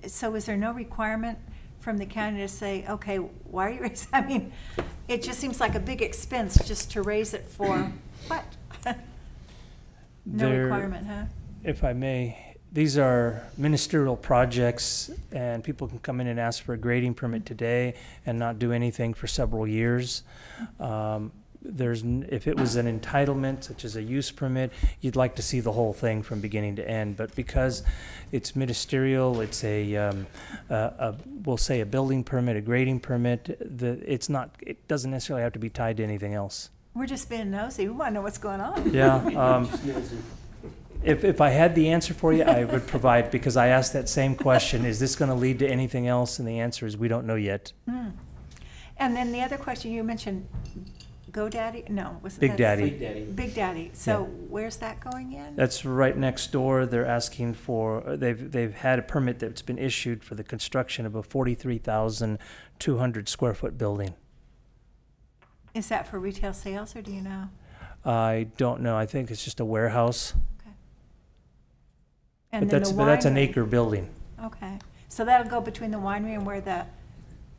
So is there no requirement from the county to say, okay, why are you raising? I mean, it just seems like a big expense just to raise it for what? No requirement, huh? If I may, these are ministerial projects, and people can come in and ask for a grading permit today and not do anything for several years. If it was an entitlement, such as a use permit, you'd like to see the whole thing from beginning to end. But because it's ministerial, it's we'll say a building permit, a grading permit. It doesn't necessarily have to be tied to anything else. We're just being nosy. We want to know what's going on. Yeah. If I had the answer for you, I would provide, because I asked that same question: is this going to lead to anything else? And the answer is we don't know yet. And then the other question you mentioned. GoDaddy? No, was it Big Daddy. Big Daddy. So where's that going in? That's right next door. They're asking for. They've had a permit that's been issued for the construction of a 43,200 square foot building. Is that for retail sales, or do you know? I don't know. I think it's just a warehouse. Okay. And but that's an acre building. Okay. So that'll go between the winery and where the.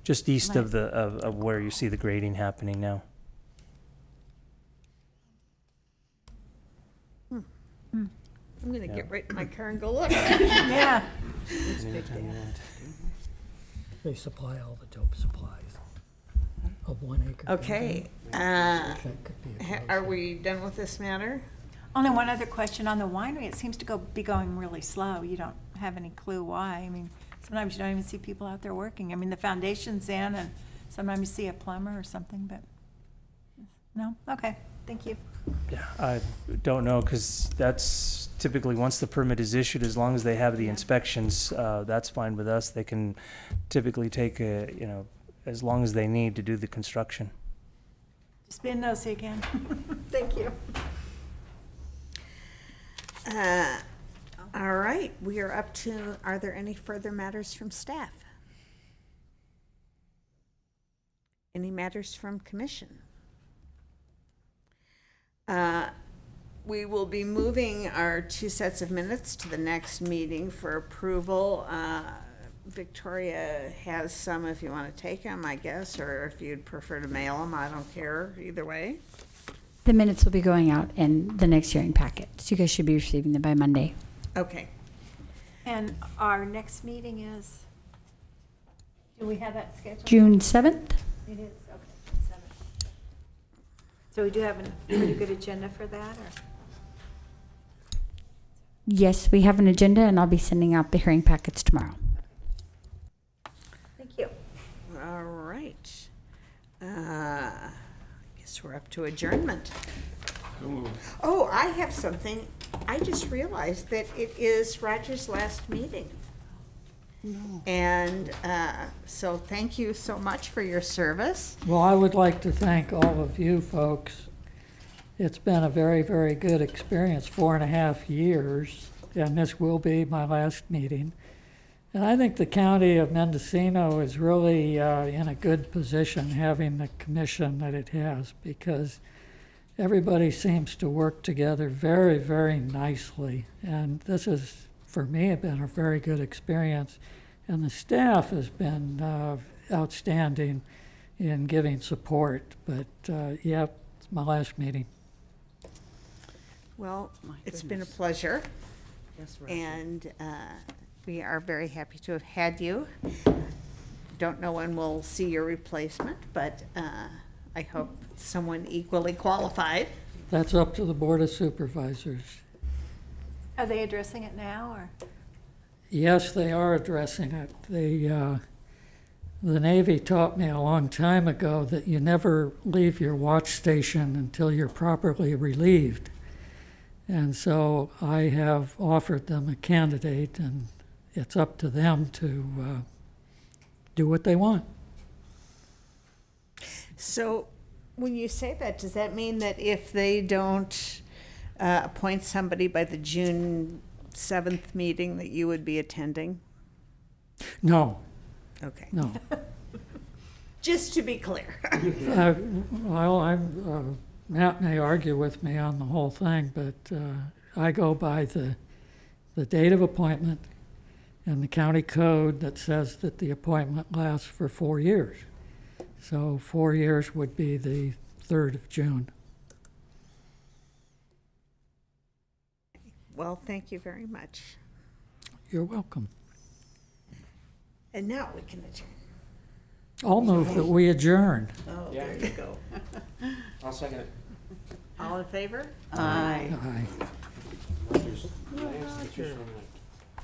Just east of of where you see the grading happening now. I'm going to get right in my car and go look. Yeah. They supply all the dope supplies of 1 acre. Okay. Are we done with this matter? Only one other question on the winery. It seems to be going really slow. You don't have any clue why. I mean, sometimes you don't even see people out there working. I mean, the foundation's in, and sometimes you see a plumber or something, but no? Okay. Thank you. Yeah, I don't know, because that's typically, once the permit is issued, as long as they have the inspections, that's fine with us. They can typically take as long as they need to do the construction. Just being nosy again. Thank you. All right, we are up to, are there any further matters from staff? Any matters from commission? We will be moving our 2 sets of minutes to the next meeting for approval. Victoria has some if you want to take them, I guess, or if you'd prefer to mail them, I don't care, either way. The minutes will be going out in the next hearing packet, so you guys should be receiving them by Monday. Okay. And our next meeting is, do we have that scheduled? June 7th? It is, okay, 7th. So we do have a pretty good agenda for that, or? Yes, we have an agenda, and I'll be sending out the hearing packets tomorrow. Thank you. All right. I guess we're up to adjournment. Oh, I have something. I just realized that it is Roger's last meeting. No. And so thank you so much for your service. Well, I would like to thank all of you folks. It's been a very, very good experience, 4.5 years, and this will be my last meeting. And I think the county of Mendocino is really in a good position having the commission that it has, because everybody seems to work together very, very nicely. And this has, for me, been a very good experience. And the staff has been outstanding in giving support. But yeah, it's my last meeting. Well, it's been a pleasure. Yes, right. And we are very happy to have had you. Don't know when we'll see your replacement, but I hope someone equally qualified. That's up to the Board of Supervisors. Are they addressing it now, or? Yes, they are addressing it. The Navy taught me a long time ago that you never leave your watch station until you're properly relieved. And so I have offered them a candidate, and it's up to them to do what they want. So when you say that, does that mean that if they don't appoint somebody by the June 7th meeting that you would be attending? No. Okay. No. Just to be clear. Matt may argue with me on the whole thing, but I go by the date of appointment and the county code that says that the appointment lasts for 4 years. So 4 years would be the 3rd of June. Well, thank you very much. You're welcome. And now we can adjourn. I'll move that we adjourn. Oh, Yeah. there you go. I'll second it. All in favor? Aye.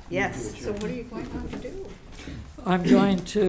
Yes. So what are you going on to do? I'm going to